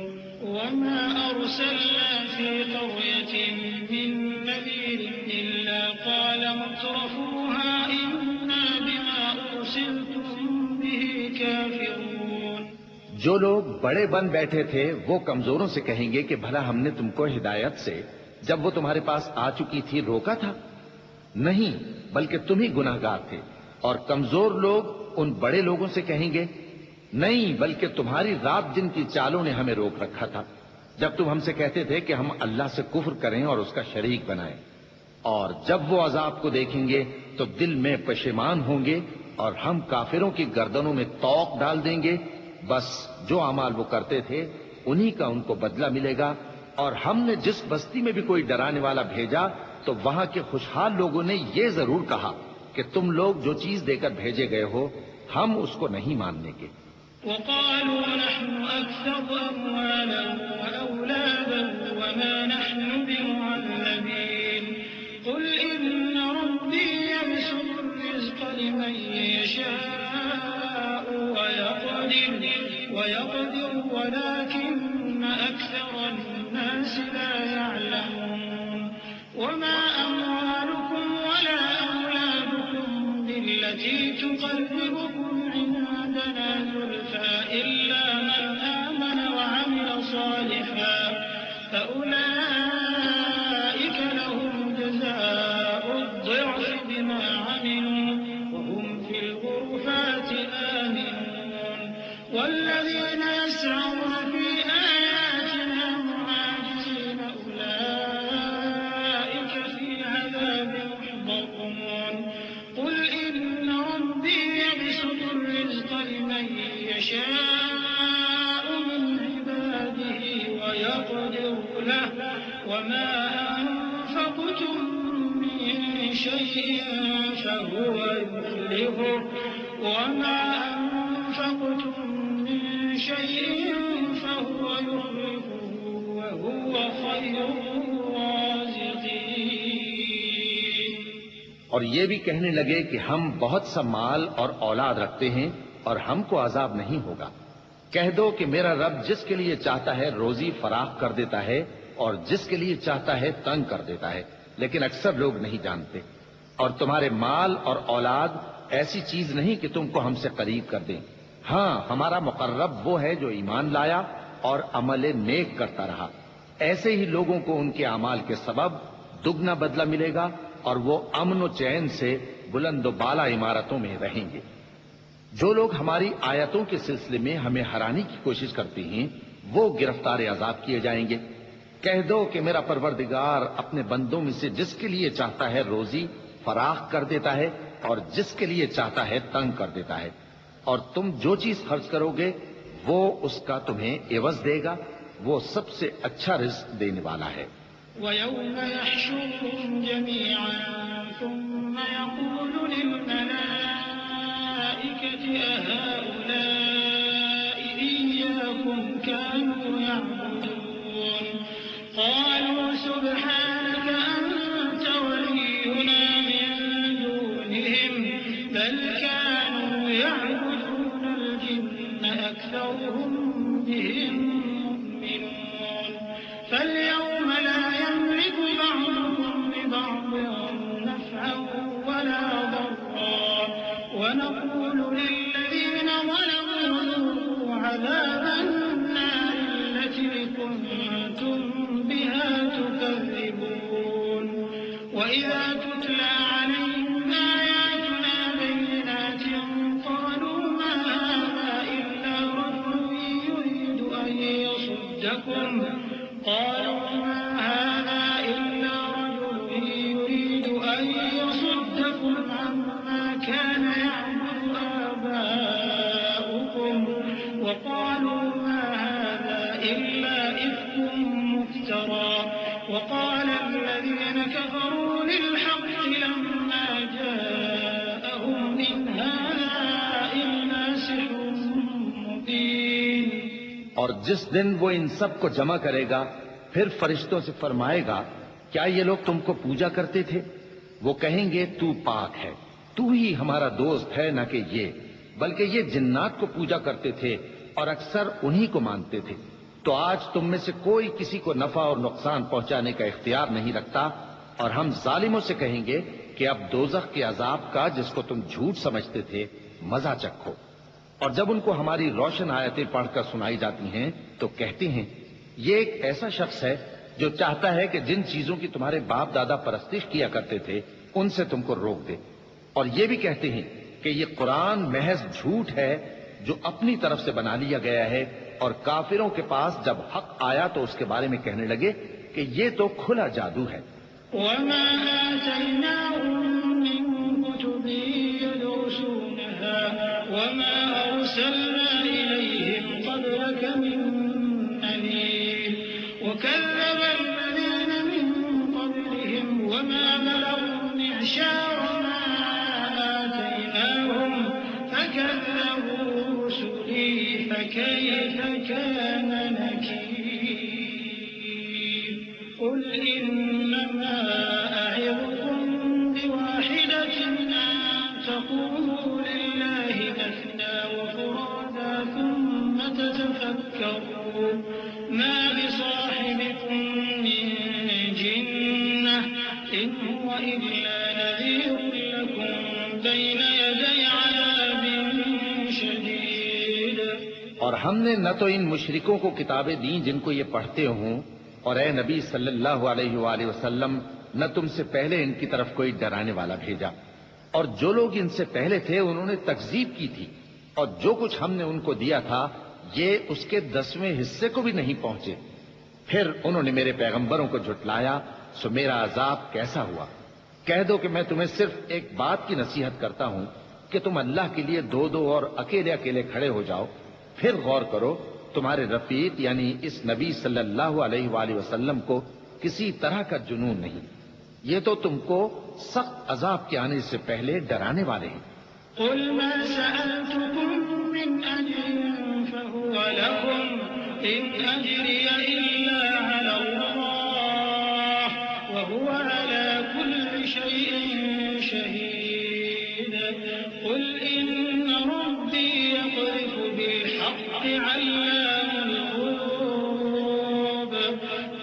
وما أرسلنا في قرية من نذير إلا قال مترفوها إنا بما أرسلتم به كافرون. جو لوگ بڑے بن بیٹھے تھے وہ کمزوروں سے کہیں گے کہ بھلا ہم نے تم کو ہدایت سے جب وہ تمہارے پاس آ چکی تھی روکا تھا؟ نہیں، بلکہ تم ہی گناہگار تھے. اور کمزور لوگ ان بڑے لوگوں سے کہیں گے نہیں، بلکہ تمہاری رات دن کی چالوں نے ہمیں روک رکھا تھا جب تم ہم سے کہتے تھے کہ ہم اللہ سے کفر کریں اور اس کا شریک بنائیں. اور جب وہ عذاب کو دیکھیں گے تو دل میں پشیمان ہوں گے اور ہم کافروں کی گردنوں میں طوق ڈال دیں گے. بس جو اعمال وہ کرتے تھے انہی کا ان کو بدلہ ملے گا. اور ہم نے جس بستی میں بھی کوئی ڈرانے والا بھیجا تو وہاں کے خوشحال لوگوں نے یہ ضرور کہا کہ تم لوگ جو چیز دے کر بھیجے گئے ہو ہم اس کو نہیں ماننے کے. وقالوا نحن أكثر أموالا وأولادا وما نحن بمعذبين. قل إن ربي ويقدر ولكن أكثر الناس لا يعلمون وما أموالكم ولا أولادكم بالتي تقربكم عندنا زلفى إلا من آمن وعمل صالحا فأولئك لهم جزاء الضعف بما عملوا وهم في الغرفات آمنون والذين يسعون في آياتنا معاجزين أولئك في عذاب محضرون قل إن ربي يبسط الرزق لمن يشاء من عباده ويقدر له وما أنفقتم من شيء فهو يخلفه وما أنفقتم من شيء فهو يخلفه وهو خير الرازقين. اور یہ بھی کہنے لگے کہ ہم بہت سا مال اور اولاد رکھتے ہیں اور ہم کو عذاب نہیں ہوگا. کہہ دو کہ میرا رب جس کے لیے چاہتا ہے روزی فراخ کر دیتا ہے اور جس کے لیے چاہتا ہے تنگ کر دیتا ہے، لیکن اکثر لوگ نہیں جانتے. اور تمہارے مال اور اولاد ایسی چیز نہیں کہ تم کو ہم سے قریب کر دیں. ہاں، ہمارا مقرب وہ ہے جو ایمان لایا اور عمل نیک کرتا رہا. ایسے ہی لوگوں کو ان کے اعمال کے سبب دگنا بدلہ ملے گا اور وہ امن و چین سے بلند و بالا عمارتوں میں رہیں گے. جو لوگ ہماری آیتوں کے سلسلے میں ہمیں ہرانے کی کوشش کرتے ہیں وہ گرفتار عذاب کیے جائیں گے. کہہ دو کہ میرا پروردگار اپنے بندوں میں سے جس کے لیے چاہتا ہے روزی فراخ کر دیتا ہے اور جس کے لیے چاہتا ہے تنگ کر دیتا ہے، اور تم جو چیز خرچ کرو گے وہ اس کا تمہیں عوض دے گا. وہ سب سے اچھا رزق دینے والا ہے. وَيَوْمَ يَحْشُرُهُمْ جَمِيعًا ثُمَّ يَقُولُ لِلْمَلَائِكَةِ أَهَؤُلَاءِ إِيَّاكُمْ كَانُوا يَعْبُدُونَ قَالُوا سُبْحَانَكَ أَنْتَ وَلِيُّنَا مِنْ دُونِهِمْ بَلْ كَانُوا يَعْبُدُونَ الْجِنَّ أَكْثَرُهُم بِهِم مُؤْمِنُونَ فَالْيَوْمَ لَا يَمْلِكُ بَعْضُكُمْ لِبَعْضٍ نَفْعًا وَلَا ضَرًّا وَنَقُولُ لِلَّذِينَ ظَلَمُوا ذُوقُوا عَذَابَ النَّارِ الَّتِي كُنتُم بِهَا تُكَذِّبُونَ. وَإِذَا تُتْلَىٰ عَلَيْهِمْ آيَاتُنَا بَيِّنَاتٍ قَالُوا مَا هَٰذَا إِلَّا رَجُلٌ يُرِيدُ أَن يَصُدَّكُمْ عَمَّا كَانَ يَعْبُدُ آبَاؤُكُمْ وَقَالُوا مَا هَٰذَا إِلَّا إِفْكٌ مُّفْتَرًى. وَقَالَ الَّذِينَ كَفَرُوا لِلْحَقِّ لَمَّا جَاءَهُمْ إِنْ هَٰذَا إِلَّا سِحْرٌ مُّبِينٌ. اور جس دن وہ ان سب کو جمع کرے گا پھر فرشتوں سے فرمائے گا کیا یہ لوگ تم کو پوجا کرتے تھے؟ وہ کہیں گے تو پاک ہے، تو ہی ہمارا دوست ہے، نہ کہ یہ، بلکہ یہ جنات کو پوجا کرتے تھے اور اکثر انہی کو مانتے تھے. تو آج تم میں سے کوئی کسی کو نفع اور نقصان پہنچانے کا اختیار نہیں رکھتا، اور ہم ظالموں سے کہیں گے کہ اب دوزخ کے عذاب کا جس کو تم جھوٹ سمجھتے تھے مزہ چکھو. اور جب ان کو ہماری روشن آیتیں پڑھ کر سنائی جاتی ہیں تو کہتے ہیں یہ ایک ایسا شخص ہے جو چاہتا ہے کہ جن چیزوں کی تمہارے باپ دادا پرستش کیا کرتے تھے ان سے تم کو روک دے. اور یہ بھی کہتے ہیں کہ یہ قرآن محض جھوٹ ہے جو اپنی طرف سے بنا لیا گیا ہے. اور کافروں کے پاس جب حق آیا تو اس کے بارے میں کہنے لگے کہ یہ تو کھلا جادو ہے. وَمَا آتَيْنَاهُم مِّن كُتُبٍ يَدْرُسُونَهَا وَمَا أَرْسَلْنَا إِلَيْهِمْ قَبْلَكَ مِن نَّذِيرٍ وَكَذَّبَ الَّذِينَ مِن قَبْلِهِمْ وَمَا بَلَغُوا مِعْشَارَ مَا آتَيْنَاهُمْ فَكَذَّبُوا رُسُلِي فَكَيْفَ كَانَ نَكِيرِ. قُلْ إِنَّمَا أَعِظُكُم بِوَاحِدَةٍ أَن تَقُومُوا لِلَّهِ مَثْنَىٰ وَفُرَادَىٰ ثُمَّ تَتَفَكَّرُوا إن هو إلا نذير لكم بين يدي عذاب شديد. اور ہم نے نہ تو ان مشرکوں کو کتابیں دیں جن کو یہ پڑھتے ہوں، اور اے نبی صلی اللہ علیہ وآلہ وسلم نہ تم سے پہلے ان کی طرف کوئی ڈرانے والا بھیجا، اور جو لوگ ان سے پہلے تھے انہوں نے تکذیب کی تھی، اور جو کچھ ہم نے ان کو دیا تھا یہ اس کے 10ویں حصے کو بھی نہیں پہنچے. پھر انہوں نے میرے پیغمبروں کو جھٹلایا، سو میرا عذاب کیسا ہوا. کہہ دو کہ میں تمہیں صرف ایک بات کی نصیحت کرتا ہوں کہ تم اللہ کے لیے دو دو اور اکیلے اکیلے کھڑے ہو جاؤ، پھر غور کرو تمہارے رفیق یعنی اس نبی صلی اللہ علیہ وآلہ وسلم کو کسی طرح کا جنون نہیں، یہ تو تم کو سخت عذاب کے آنے سے پہلے ڈرانے والے ہیں. قل ما سألتكم من أجر فهو لكم إن أجري إلا على الله وهو على كل شيء شهيد. قل إن ربي يقذف بالحق علام الغيوب.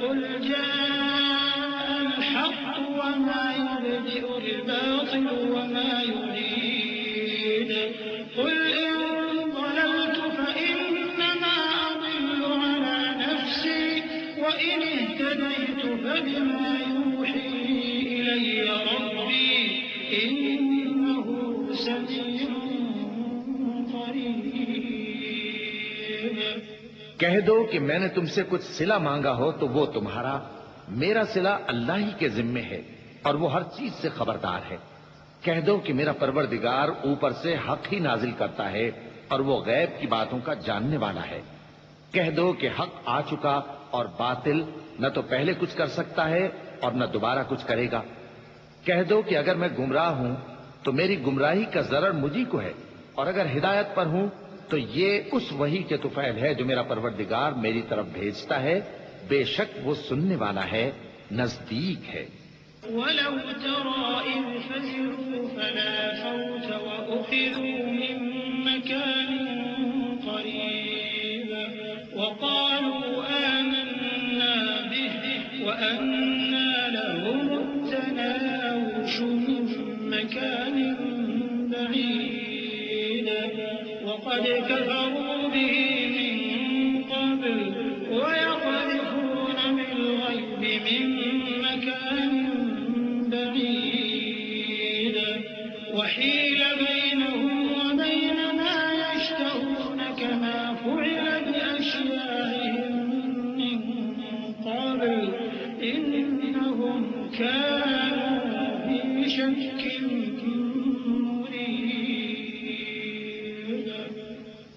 قل جاء الحق وما يبدئ الباطل وما يعيد. قل إن ضللت فإنما أضل على نفسي وإن اهتديت فبما يوحي إلي ربي إنه سميع قريب. کہہ دو کہ میں نے تم سے کچھ صلہ مانگا ہو تو وہ تمہارا، میرا صلہ اللہ ہی کے ذمے ہے اور وہ ہر چیز سے خبردار ہے. کہہ دو کہ میرا پروردگار اوپر سے حق ہی نازل کرتا ہے اور وہ غیب کی باتوں کا جاننے والا ہے. کہہ دو کہ حق آ چکا اور باطل نہ تو پہلے کچھ کر سکتا ہے اور نہ دوبارہ کچھ کرے گا. کہہ دو کہ اگر میں گمراہ ہوں تو میری گمراہی کا ضرر مجھی کو ہے، اور اگر ہدایت پر ہوں تو یہ اس وحی کے طفیل ہے جو میرا پروردگار میری طرف بھیجتا ہے، بے شک وہ سننے والا ہے، نزدیک ہے. ولو ترى إذ فزعوا فلا فوت وأخذوا من مكان قريب وقالوا آمنا به وأنى لهم التناوش من مكان بعيد وقد كفروا به من قبل ويقذفون بالغيب من مكان بعيد وحيل بينهم وبين ما يشتهون كما فعل بأشياعهم من قبل إنهم كانوا في شك مريب.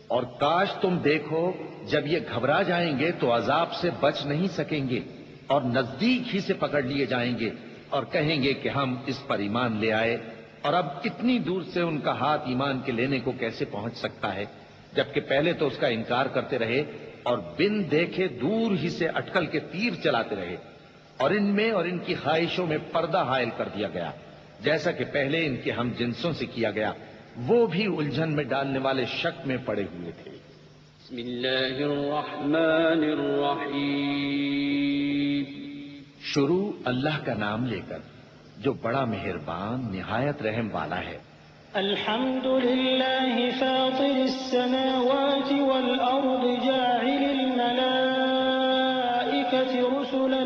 اور کاش تم دیکھو جب یہ گھبرا جائیں گے تو عذاب سے بچ نہیں سکیں گے اور نزدیک ہی سے پکڑ لیے جائیں گے اور کہیں گے کہ ہم اس پر ایمان لے آئے، اور اب اتنی دور سے ان کا ہاتھ ایمان کے لینے کو کیسے پہنچ سکتا ہے، جبکہ پہلے تو اس کا انکار کرتے رہے اور بن دیکھے دور ہی سے اٹکل کے تیر چلاتے رہے، اور ان میں اور ان کی خواہشوں میں پردہ حائل کر دیا گیا جیسا کہ پہلے ان کے ہم جنسوں سے کیا گیا. وہ بھی الجھن میں ڈالنے والے شک میں پڑے ہوئے تھے. بسم اللہ الرحمن الرحیم. شروع اللہ کا نام لے کر جو بڑا مہربان نہایت رحم والا ہے. الحمد لله فاطر السماوات والأرض جاعل الملائكة رسلا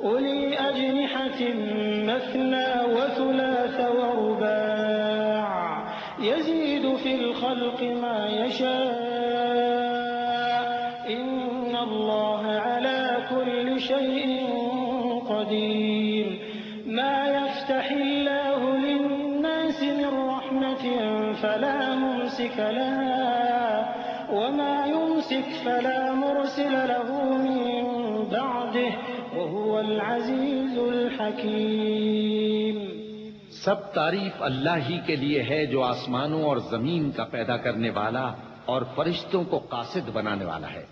أولي أجنحة مثنى وثلاث ورباع يزيد في الخلق ما يشاء إن الله على كل شيء قدير. ما يفتح الله للناس من رحمة فلا ممسك لها وما يمسك فلا مرسل له من بعده وهو العزيز الحكيم. سب تعریف اللہ ہی کے لیے ہے جو آسمانوں اور زمین کا پیدا کرنے والا اور فرشتوں کو قاصد بنانے والا ہے،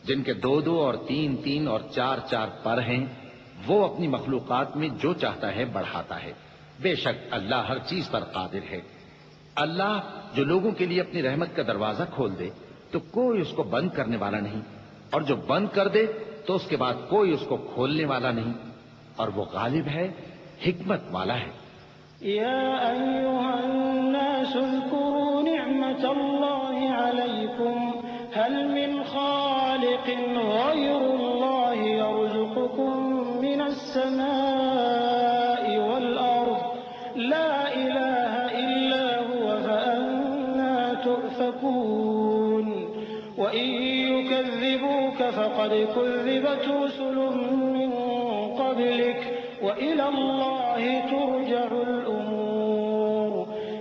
جن کے 2 اور 3 اور 4 پر ہیں. وہ اپنی مخلوقات میں جو چاہتا ہے بڑھاتا ہے. بے شک اللہ ہر چیز پر قادر ہے. اللہ جو لوگوں کے لیے اپنی رحمت کا دروازہ کھول دے تو کوئی اس کو بند کرنے والا نہیں، اور جو بند کر دے تو اس کے بعد کوئی اس کو کھولنے والا نہیں. اور وہ غالب ہے، حکمت والا ہے۔ يا أيها الناس اذكروا نعمة الله عليكم هل من خالق غير الله يرزقكم من السماء والأرض لا إله إلا هو فأنا تؤفكون وإن يكذبوك فقد كذبت رسل من قبلك وإلى الله ترجع الأمور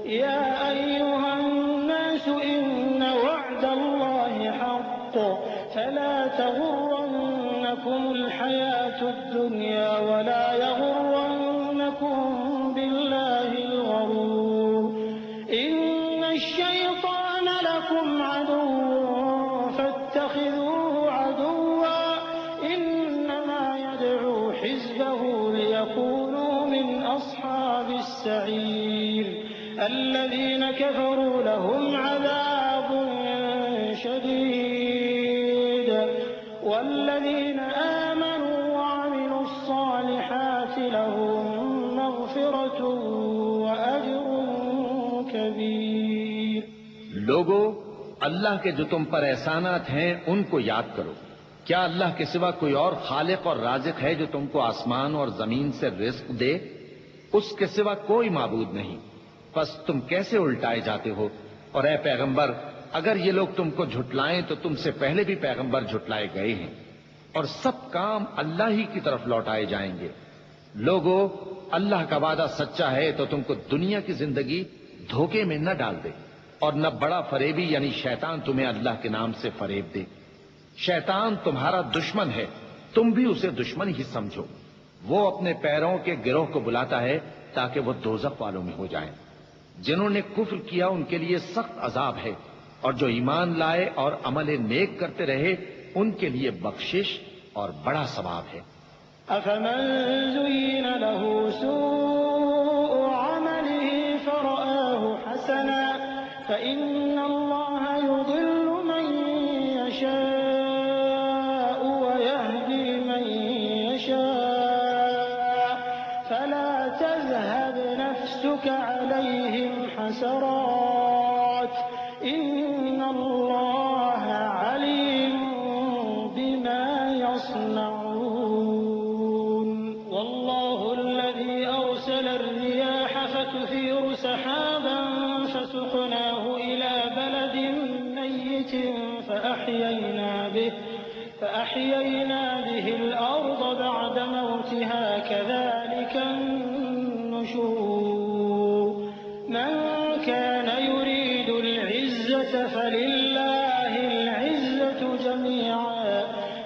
يا أيها الناس إن وعد الله حق فلا تغرنكم الحياة الدنيا ولا يغرنكم بالله الغرور إن الشيطان لكم عدو فاتخذوه عدوا إنما يدعو حزبه ليكونوا من أصحاب السعير الذين كفروا لهم عذاب شديد والذين آمنوا وعملوا الصالحات لهم مغفرة وأجر كبير۔ لوگو، اللہ کے جو تم پر احسانات ہیں ان کو یاد کرو۔ کیا اللہ کے سوا کوئی اور خالق اور رازق ہے جو تم کو آسمان اور زمین سے رزق دے؟ اس کے سوا کوئی معبود نہیں، پس تم کیسے الٹائے جاتے ہو؟ اور اے پیغمبر، اگر یہ لوگ تم کو جھٹلائیں تو تم سے پہلے بھی پیغمبر جھٹلائے گئے ہیں، اور سب کام اللہ ہی کی طرف لوٹائے جائیں گے۔ لوگو، اللہ کا وعدہ سچا ہے تو تم کو دنیا کی زندگی دھوکے میں نہ ڈال دے، اور نہ بڑا فریبی یعنی شیطان تمہیں اللہ کے نام سے فریب دے۔ شیطان تمہارا دشمن ہے، تم بھی اسے دشمن ہی سمجھو۔ وہ اپنے پیروں کے گروہ کو بلاتا ہے تاکہ وہ دوزخ والوں میں ہو جائیں۔ جنہوں نے کفر کیا ان کے لیے سخت عذاب ہے، اور جو ایمان لائے اور عمل نیک کرتے رہے ان کے لیے بخشش اور بڑا ثواب ہے۔ أفمن زين له سوء عمله فرآه حسنا فإن الله يضل من يشاء ويهدي من يشاء فلا تذهب نفسك عليهم حسرات إن الله عليم بما يصنعون والله الذي أرسل الرياح فتثير سحابا فسقناه إلى بلد ميت فأحيينا به الأرض بعد موتها كذلك النشور من كان يريد العزة فلله العزة جميعا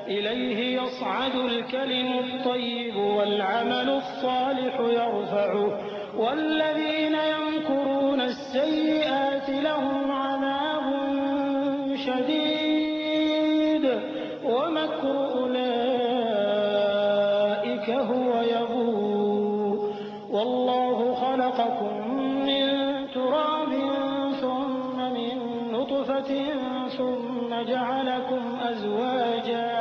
إليه يصعد الكلم الطيب والعمل الصالح يرفعه والذين يمكرون السيئات لهم عذاب شديد ومكر أولئك هو يبور والله خلقكم من تراب ثم من نطفة ثم جعلكم أزواجا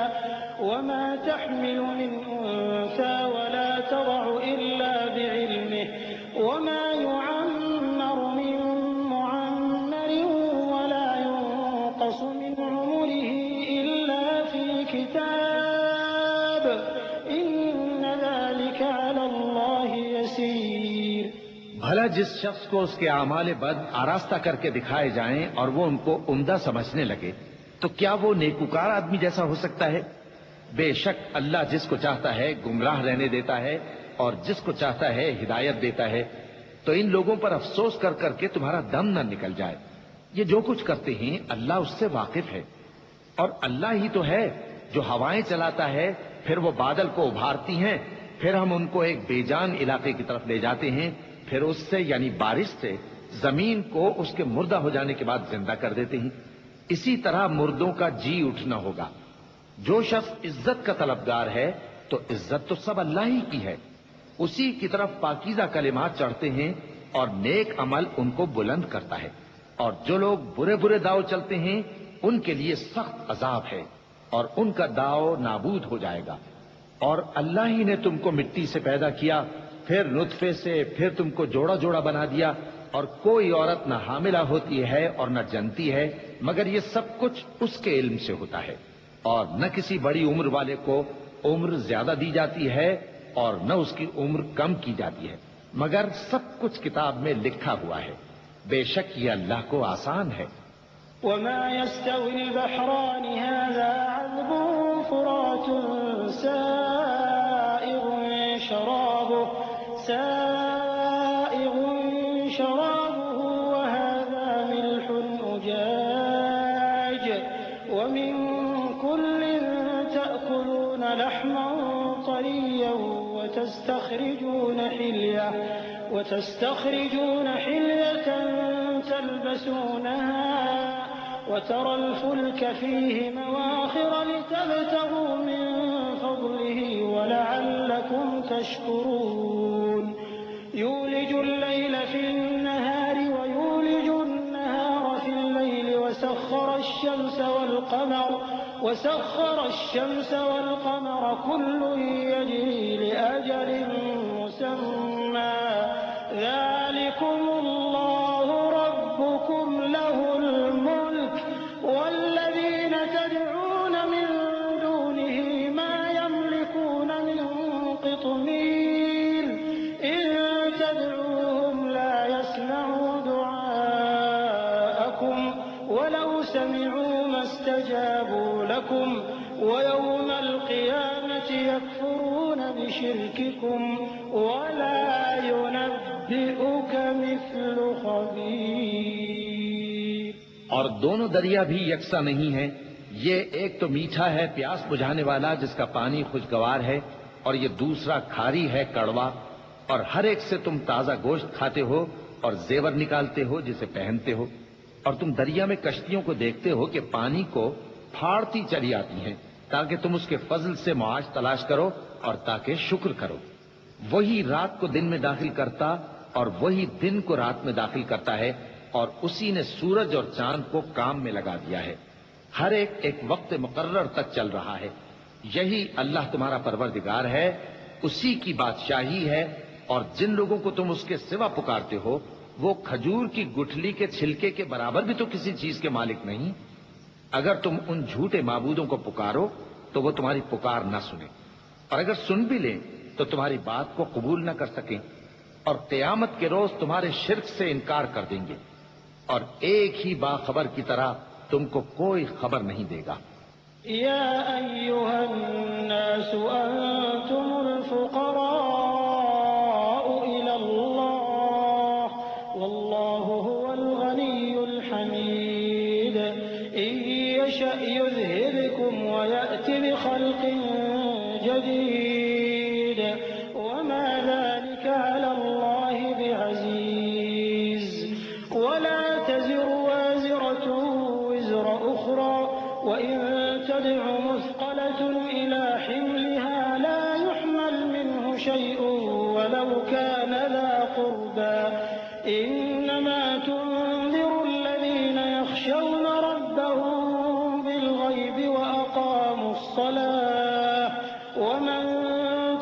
وما تحمل من أنثى ولا تضع إلا بعلمه وما يعمر من معمر ولا ينقص من عمره إلا في كتاب إن ذلك على الله يسير۔ بھلا جس شخص کو اس کے اعمال بد آراستہ کر کے دکھائے جائیں اور وہ ان کو عمدہ سمجھنے لگے تو کیا وہ نیکوکار آدمی جیسا ہو سکتا ہے؟ بے شک اللہ جس کو چاہتا ہے گمراہ رہنے دیتا ہے اور جس کو چاہتا ہے ہدایت دیتا ہے۔ تو ان لوگوں پر افسوس کر کر کے تمہارا دم نہ نکل جائے۔ یہ جو کچھ کرتے ہیں اللہ اس سے واقف ہے، اور اللہ ہی تو ہے جو ہوائیں چلاتا ہے، پھر وہ بادل کو ابھارتی ہیں، پھر ہم ان کو ایک بے جان علاقے کی طرف لے جاتے ہیں، پھر اس سے یعنی بارش سے زمین کو اس کے مردہ ہو جانے کے بعد زندہ کر دیتے ہیں۔ اسی طرح مردوں کا جی اٹھنا ہوگا۔ جو شخص عزت کا طلبگار ہے تو عزت تو سب اللہ ہی کی ہے، اسی کی طرف پاکیزہ کلمات چڑھتے ہیں اور نیک عمل ان کو بلند کرتا ہے، اور جو لوگ برے برے داؤ چلتے ہیں ان کے لیے سخت عذاب ہے اور ان کا داؤ نابود ہو جائے گا۔ اور اللہ ہی نے تم کو مٹی سے پیدا کیا، پھر نطفے سے، پھر تم کو جوڑا جوڑا بنا دیا، اور کوئی عورت نہ حاملہ ہوتی ہے اور نہ جنتی ہے مگر یہ سب کچھ اس کے علم سے ہوتا ہے، اور نہ کسی بڑی عمر والے کو عمر زیادہ دی جاتی ہے اور نہ اس کی عمر کم کی جاتی ہے، مگر سب کچھ کتاب میں لکھا ہوا ہے، بے شک یہ اللہ کو آسان ہے۔ وما يستوي البحران هذا عذب فرات سائغ شرابه وهذا ملح أجاج ومن كل تأكلون لحما طريا وتستخرجون حلية تلبسونها وترى الفلك فيه مواخر لتبتغوا من فضله ولعلكم تشكرون يولج الليل في النهار ويولج النهار في الليل وسخر الشمس والقمر كل يجري لأجل مسمى ذلكم الله ربكم له الملك والذين تدعون من دونه ما يملكون من قطمير إن تدعوهم لا يسمعوا دعاءكم ولو سمعوا ما استجابوا لكم ويوم القيامة يكفرون بشرككم ولا ينبئك مثل خبير۔ اور دونوں دریا بھی یکساں نہیں ہیں، یہ ایک تو میٹھا ہے پیاس بجھانے والا جس کا پانی خوشگوار ہے، اور یہ دوسرا کھاری ہے کڑوا، اور ہر ایک سے تم تازہ گوشت کھاتے ہو اور زیور نکالتے ہو جسے پہنتے ہو، اور تم دریا میں کشتیوں کو دیکھتے ہو کہ پانی کو پھاڑتی چلی آتی ہیں تاکہ تم اس کے فضل سے معاش تلاش کرو اور تاکہ شکر کرو۔ وہی رات کو دن میں داخل کرتا اور وہی دن کو رات میں داخل کرتا ہے، اور اسی نے سورج اور چاند کو کام میں لگا دیا ہے، ہر ایک ایک وقت مقرر تک چل رہا ہے۔ یہی اللہ تمہارا پروردگار ہے، اسی کی بادشاہی ہے، اور جن لوگوں کو تم اس کے سوا پکارتے ہو وہ کھجور کی گٹھلی کے چھلکے کے برابر بھی تو کسی چیز کے مالک نہیں۔ اگر تم ان جھوٹے معبودوں کو پکارو تو وہ تمہاری پکار نہ سنیں، اور اگر سن بھی لیں تو تمہاری بات کو قبول نہ کر سکیں، اور قیامت کے روز تمہارے شرک سے انکار کر دیں گے، اور ایک ہی باخبر کی طرح تم کو کوئی خبر نہیں دے گا۔ یا ایھا الناس انتم الفقراء الی اللہ واللہ هو الغنی الحمید ان یشأ یذھبکم ویأت بخلق جدید وما ذلك علی اللہ بعزیز ولا تزر وازرة وزر أخرى وإن تدع مثقلة إلى حملها لا يحمل منه شيء ولو كان ذا قربى إنما تنذر الذين يخشون ربهم بالغيب وأقاموا الصلاة ومن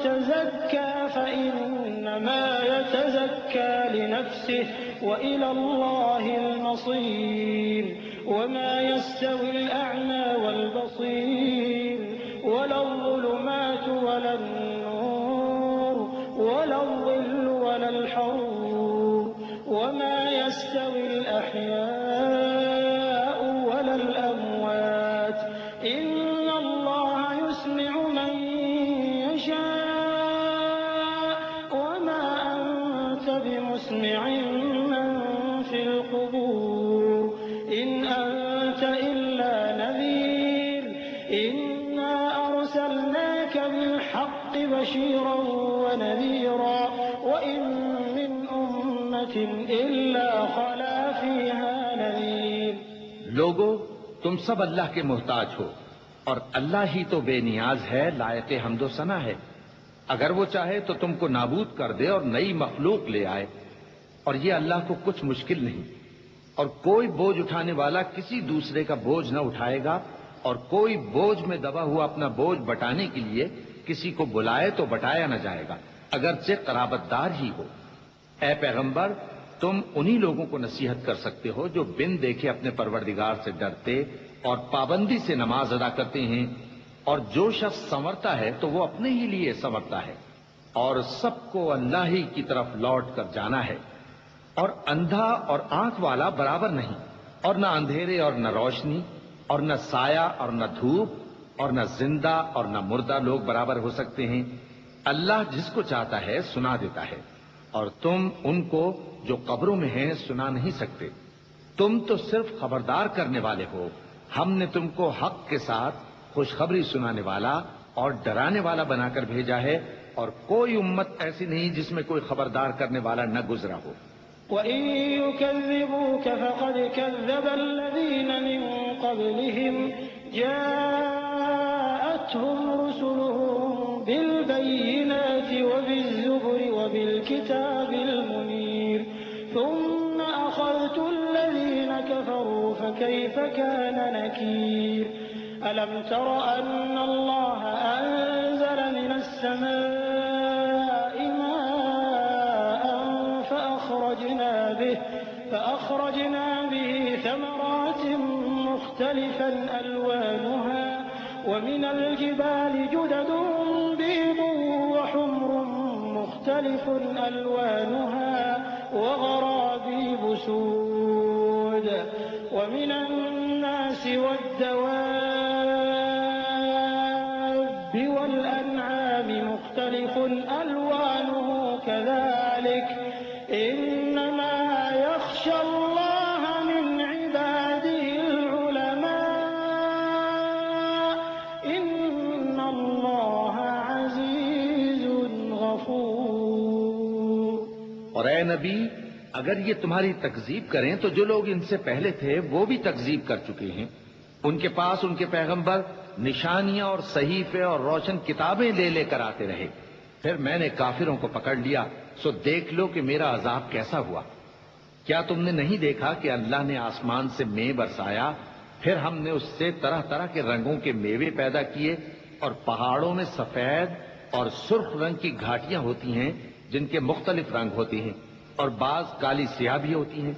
تزكى فإنما يتزكى لنفسه وإلى الله المصير وما يستوي الأعمى والبصير ولا الظلمات ولا النور ولا الظل ولا الحرور وما يستوي الأحياء ولا الأموات إن الله يسمع من يشاء وما أنت بمسمع من في القبور إن أنت إلا نذير إنا أرسلناك بالحق بشيرا ونذيرا وإن من أمة إلا خلا فيها نذير۔ لوگو تم سب اللہ کے محتاج ہو، اور اللہ ہی تو بے نیاز ہے، لائق حمد و ثنا ہے۔ اگر وہ چاہے تو تم کو نابود کر دے اور نئی مخلوق لے آئے، اور یہ اللہ کو کچھ مشکل نہیں۔ اور کوئی بوجھ اٹھانے والا کسی دوسرے کا بوجھ نہ اٹھائے گا، اور کوئی بوجھ میں دبا ہوا اپنا بوجھ بٹانے کے لیے کسی کو بلائے تو بٹایا نہ جائے گا، اگرچہ قرابت دار ہی ہو۔ اے پیغمبر، تم انہی لوگوں کو نصیحت کر سکتے ہو جو بن دیکھے اپنے پروردگار سے ڈرتے اور پابندی سے نماز ادا کرتے ہیں، اور جو شخص سنورتا ہے تو وہ اپنے ہی لیے سنورتا ہے، اور سب کو اللہ ہی کی طرف لوٹ کر جانا ہے۔ اور اندھا اور آنکھ والا برابر نہیں، اور نہ اندھیرے اور نہ روشنی، اور نہ سایہ اور نہ دھوپ، اور نہ زندہ اور نہ مردہ لوگ برابر ہو سکتے ہیں۔ اللہ جس کو چاہتا ہے سنا دیتا ہے، اور تم ان کو جو قبروں میں ہیں سنا نہیں سکتے۔ تم تو صرف خبردار کرنے والے ہو، ہم نے تم کو حق کے ساتھ خوشخبری سنانے والا اور ڈرانے والا بنا کر بھیجا ہے، اور کوئی امت ایسی نہیں جس میں کوئی خبردار کرنے والا نہ گزرا ہو۔ وَإِن يُكَذِّبُوكَ فَقَدْ كَذَّبَ الَّذِينَ مِن قَبْلِهِمْ جَاءَتْهُمْ رُسُلُهُم بِالْبَيِّنَاتِ وَبِالزُّبُرِ وَبِالْكِتَابِ الْمُنِيرِ ثُمَّ أَخَذْتُ الَّذِينَ كَفَرُوا فَكَيْفَ كَانَ نَكِيرِ أَلَمْ تَرَ أَنَّ اللَّهَ أَنزَلَ مِنَ السَّمَاءِ مَاءً فأخرجنا به ثمرات مختلفا ألوانها ومن الجبال جدد بيض وحمر مختلف ألوانها وغرابيب سود ومن الناس والدواب والأنعام مختلف ألوانه كذلك إنما يخشى الله من عباده العلماء إن الله عزيز غفور۔ اور اے نبی، اگر یہ تمہاری تکذیب کریں تو جو لوگ ان سے پہلے تھے وہ بھی تکذیب کر چکے ہیں۔ ان کے پاس ان کے پیغمبر نشانیاں اور صحیفے اور روشن کتابیں لے لے کر آتے رہے، پھر میں نے کافروں کو پکڑ لیا، سو دیکھ لو کہ میرا عذاب کیسا ہوا۔ کیا تم نے نہیں دیکھا کہ اللہ نے آسمان سے مے برسایا، پھر ہم نے اس سے طرح طرح کے رنگوں کے میوے پیدا کیے، اور پہاڑوں میں سفید اور سرخ رنگ کی گھاٹیاں ہوتی ہیں جن کے مختلف رنگ ہوتے ہیں، اور بعض کالی سیاہ بھی ہوتی ہیں،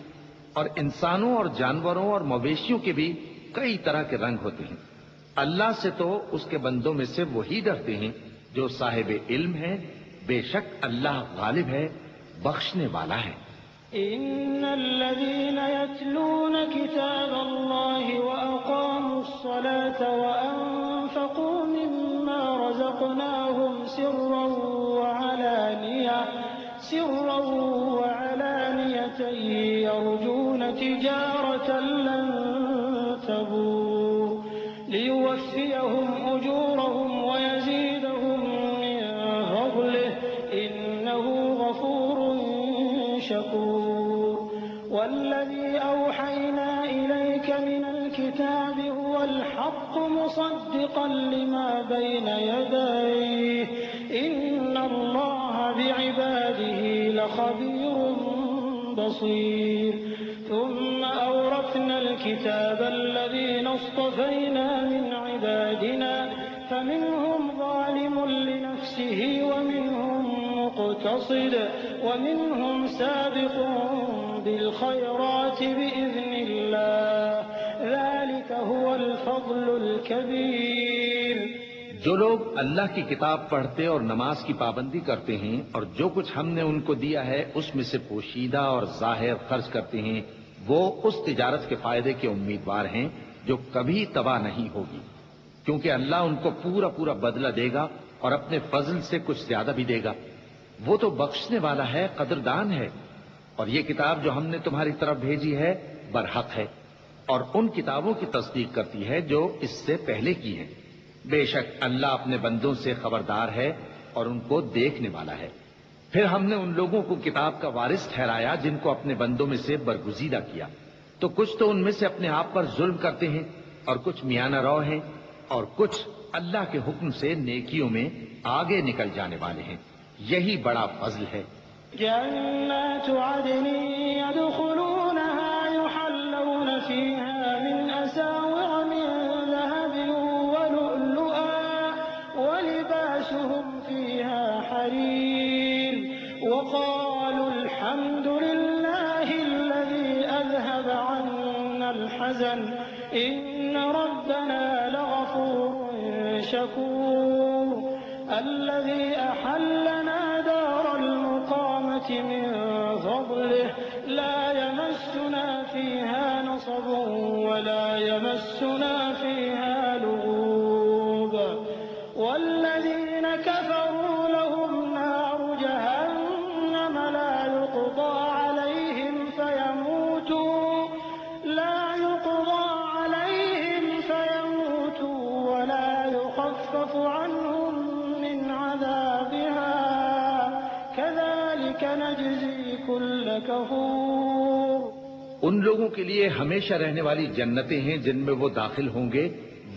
اور انسانوں اور جانوروں اور مویشیوں کے بھی کئی طرح کے رنگ ہوتے ہیں۔ اللہ سے تو اس کے بندوں میں سے وہی ڈرتے ہیں جو صاحب علم ہے، بے شک اللہ غالب ہے، بخشنے والا ہے۔ إن الذين يتلون كتاب الله وأقاموا الصلاة وأنفقوا مما رزقناهم سرا وعلانية يرجون تجارة لن تبور ليوفيهم أجورهم ويزيدهم من فضله إنه غفور شكور والذي أوحينا إليك من الكتاب هو الحق مصدقا لما بين يديه إن الله بعباده لخبير بصير ثم أورثنا الكتاب الذين اصطفينا من عبادنا فمنهم ظالم لنفسه ومنهم مقتصد ومنهم سابق بالخيرات بإذن الله ذلك هو الفضل الكبير۔ جو لوگ اللہ کی کتاب پڑھتے اور نماز کی پابندی کرتے ہیں اور جو کچھ ہم نے ان کو دیا ہے اس میں سے پوشیدہ اور ظاہر خرچ کرتے ہیں، وہ اس تجارت کے فائدے کے امیدوار ہیں جو کبھی تباہ نہیں ہوگی، کیونکہ اللہ ان کو پورا پورا بدلہ دے گا اور اپنے فضل سے کچھ زیادہ بھی دے گا۔ وہ تو بخشنے والا ہے، قدردان ہے۔ اور یہ کتاب جو ہم نے تمہاری طرف بھیجی ہے برحق ہے، اور ان کتابوں کی تصدیق کرتی ہے جو اس سے پہلے کی ہیں۔ بے شک اللہ اپنے بندوں سے خبردار ہے اور ان کو دیکھنے والا ہے۔ پھر ہم نے ان لوگوں کو کتاب کا وارث ٹھہرایا جن کو اپنے بندوں میں سے برگزیدہ کیا، تو کچھ تو ان میں سے اپنے آپ پر ظلم کرتے ہیں اور کچھ میانہ رو ہیں، اور کچھ اللہ کے حکم سے نیکیوں میں آگے نکل جانے والے ہیں۔ یہی بڑا فضل ہے۔ جنات عدن يدخلونها يحلون فيها من أساور من ذهب ولؤلؤا ولباسهم حزن إن ربنا لغفور شكور الذي أحلنا دار المقامة من فضله لا يمسنا فيها نصب ولا يمسنا فيها لغوب والذين كفروا لهم نار جهنم لا يقضى عليهم فيموتوا ولا يخفف عنهم من عذابها كذلك نجزي كل كفور. ان لوگوں کے لیے ہمیشہ رہنے والی جنتیں ہیں جن میں وہ داخل ہوں گے.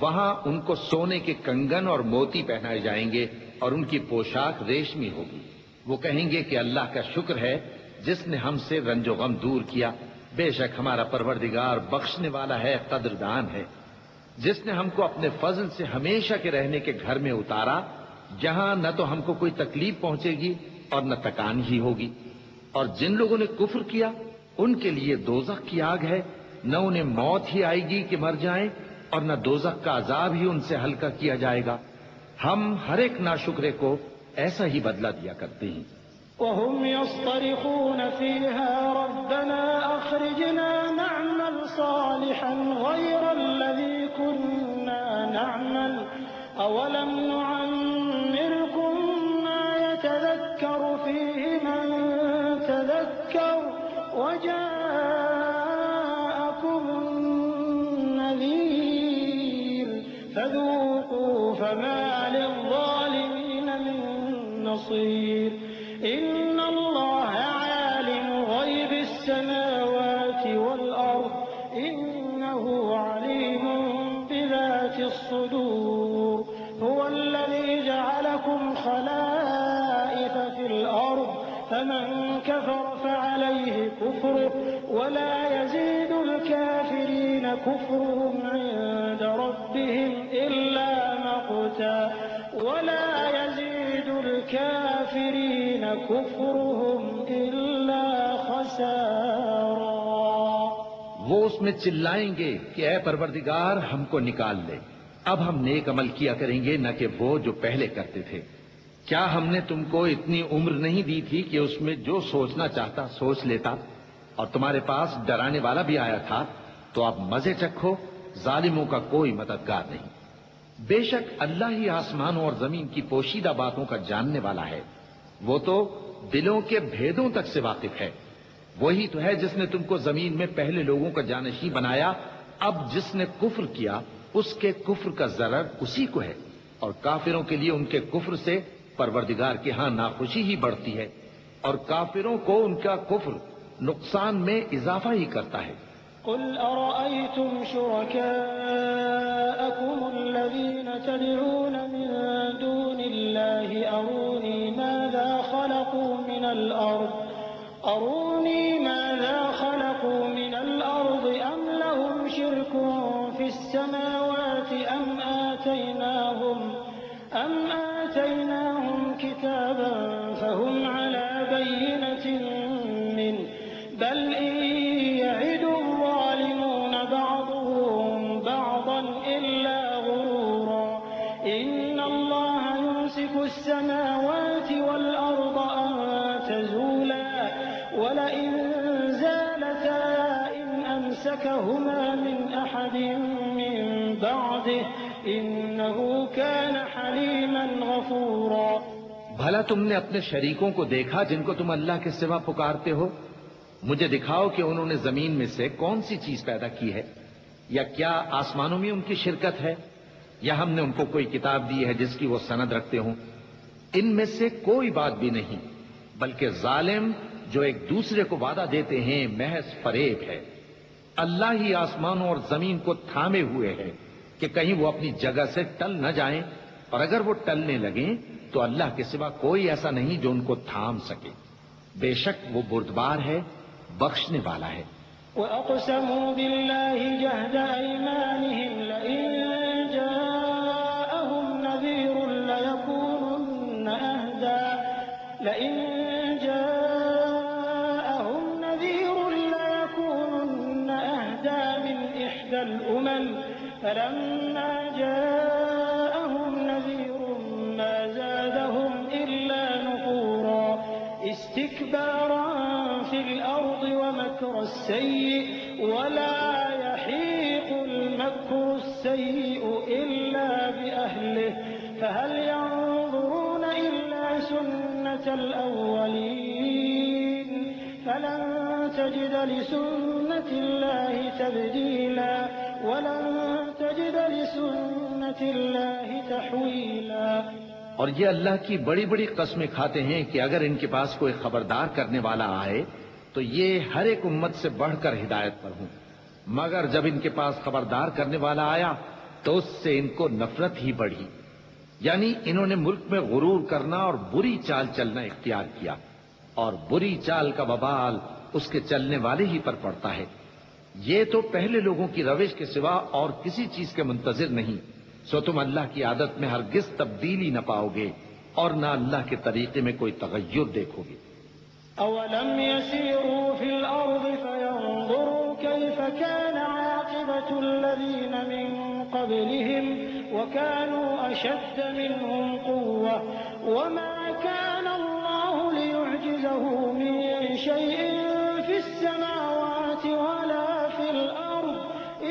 وہاں ان کو سونے کے کنگن اور موتی پہنائے جائیں گے اور ان کی پوشاک ریشمی ہوگی. وہ کہیں گے کہ اللہ کا شکر ہے جس نے ہم سے رنج و غم دور کیا. بے شک ہمارا پروردگار بخشنے والا ہے، قدردان ہے. جس نے ہم کو اپنے فضل سے ہمیشہ کے رہنے کے گھر میں اتارا جہاں نہ تو ہم کو کوئی تکلیف پہنچے گی اور نہ تکان ہی ہوگی. اور جن لوگوں نے کفر کیا ان کے لیے دوزخ کی آگ ہے، نہ انہیں موت ہی آئے گی کہ مر جائیں اور نہ دوزخ کا عذاب ہی ان سے ہلکا کیا جائے گا. ہم ہر ایک ناشکرے کو ایسا ہی بدلہ دیا کرتے ہیں. وهم يصطرخون فيها ربنا أخرجنا نعمل صالحا غير الذي كنا نعمل أولم نعمركم ما يتذكر فيه من تذكر وجاءكم النذير فذوقوا فما للظالمين من نصير. إن الله عالم غيب السماوات والأرض إنه عليم بذات الصدور. هو الذي جعلكم خلائف في الأرض فمن كفر فعليه كفره ولا يزيد الكافرين كفرهم عند ربهم إلا مقتا ولا يزيد الكافرين كفرهم إلا خسارا. وہ اس میں چلائیں گے کہ اے پروردگار ہم کو نکال لے. اب ہم نیک عمل کیا کریں گے نہ کہ وہ جو پہلے کرتے تھے. کیا ہم نے تم کو اتنی عمر نہیں دی تھی کہ اس میں جو سوچنا چاہتا سوچ لیتا؟ اور تمہارے پاس ڈرانے والا بھی آیا تھا. تو اب مزے چکھو، ظالموں کا کوئی مددگار نہیں. بے شک اللہ ہی آسمانوں اور زمین کی پوشیدہ باتوں کا جاننے والا ہے. وہ تو دلوں کے بھیدوں تک سے واقف ہے. وہی تو ہے جس نے تم کو زمین میں پہلے لوگوں کا جانشین بنایا. اب جس نے کفر کیا اس کے کفر کا ضرر اسی کو ہے، اور کافروں کے لیے ان کے کفر سے پروردگار کے ہاں ناخوشی ہی بڑھتی ہے، اور کافروں کو ان کا کفر نقصان میں اضافہ ہی کرتا ہے. قل أرأيتم شركاءكم الذين تدعون من دون الله أروني ماذا خلقوا من الأرض أم لهم شرك في السماوات أم آتيناهم كتابا فهم على بينة منه بل إن يعد الظالمون بعضهم بعضا إلا غرورا. إن الله يمسك السماوات والأرض أن تزولا ولئن زالتا إن أمسكهما من أحد من بعده إنه كان حليما غفورا. بھلا تم نے اپنے شریکوں کو دیکھا جن کو تم اللہ کے سوا پکارتے ہو؟ مجھے دکھاؤ کہ انہوں نے زمین میں سے کون سی چیز پیدا کی ہے، یا کیا آسمانوں میں ان کی شرکت ہے، یا ہم نے ان کو کوئی کتاب دی ہے جس کی وہ سند رکھتے ہوں. ان میں سے کوئی بات بھی نہیں، بلکہ ظالم جو ایک دوسرے کو وعدہ دیتے ہیں محض فریب ہے. اللہ ہی آسمانوں اور زمین کو تھامے ہوئے ہے کہ کہیں وہ اپنی جگہ سے ٹل نہ جائیں، اور اگر وہ ٹلنے لگیں تو اللہ کے سوا کوئی ایسا نہیں جو ان کو تھام سکے. بے شک وہ بردبار ہے، بخشنے والا ہے. وَأَقْسَمُوا بِاللَّهِ جَهْدَ أَيْمَانِهِمْ لَئِن جَاءَهُمْ نَذِيرٌ لَّيَكُونُنَّ أَهْدَىٰ مِنْ فلما جاءهم نذير ما زادهم إلا نفورا استكبارا في الأرض ومكر السيء ولا يحيق المكر السيء إلا بأهله فهل ينظرون إلا سنة الأولين فلن تجد لسنة الله تبديلا ولن تجد لسنة الله تحويلا۔ اور یہ اللہ کی بڑی بڑی قسمیں کھاتے ہیں کہ اگر ان کے پاس کوئی خبردار کرنے والا آئے تو یہ ہر ایک امت سے بڑھ کر ہدایت پر ہوں، مگر جب ان کے پاس خبردار کرنے والا آیا تو اس سے ان کو نفرت ہی بڑھی، یعنی انہوں نے ملک میں غرور کرنا اور بری چال چلنا اختیار کیا، اور بری چال کا وبال اس کے چلنے والے ہی پر پڑتا ہے۔ یہ تو پہلے لوگوں کی روش کے سوا اور کسی چیز کے منتظر نہیں، سو تم اللہ کی عادت میں ہرگز تبدیلی نہ پاؤ گے اور نہ اللہ کے طریقے میں کوئی تغیر دیکھو گے۔ أولم يسيروا في الأرض فينظروا كيف كان عاقبة الذين من قبلهم وكانوا أشد منهم قوة وما كان الله ليعجزه من شيء في السماوات ولا في الأرض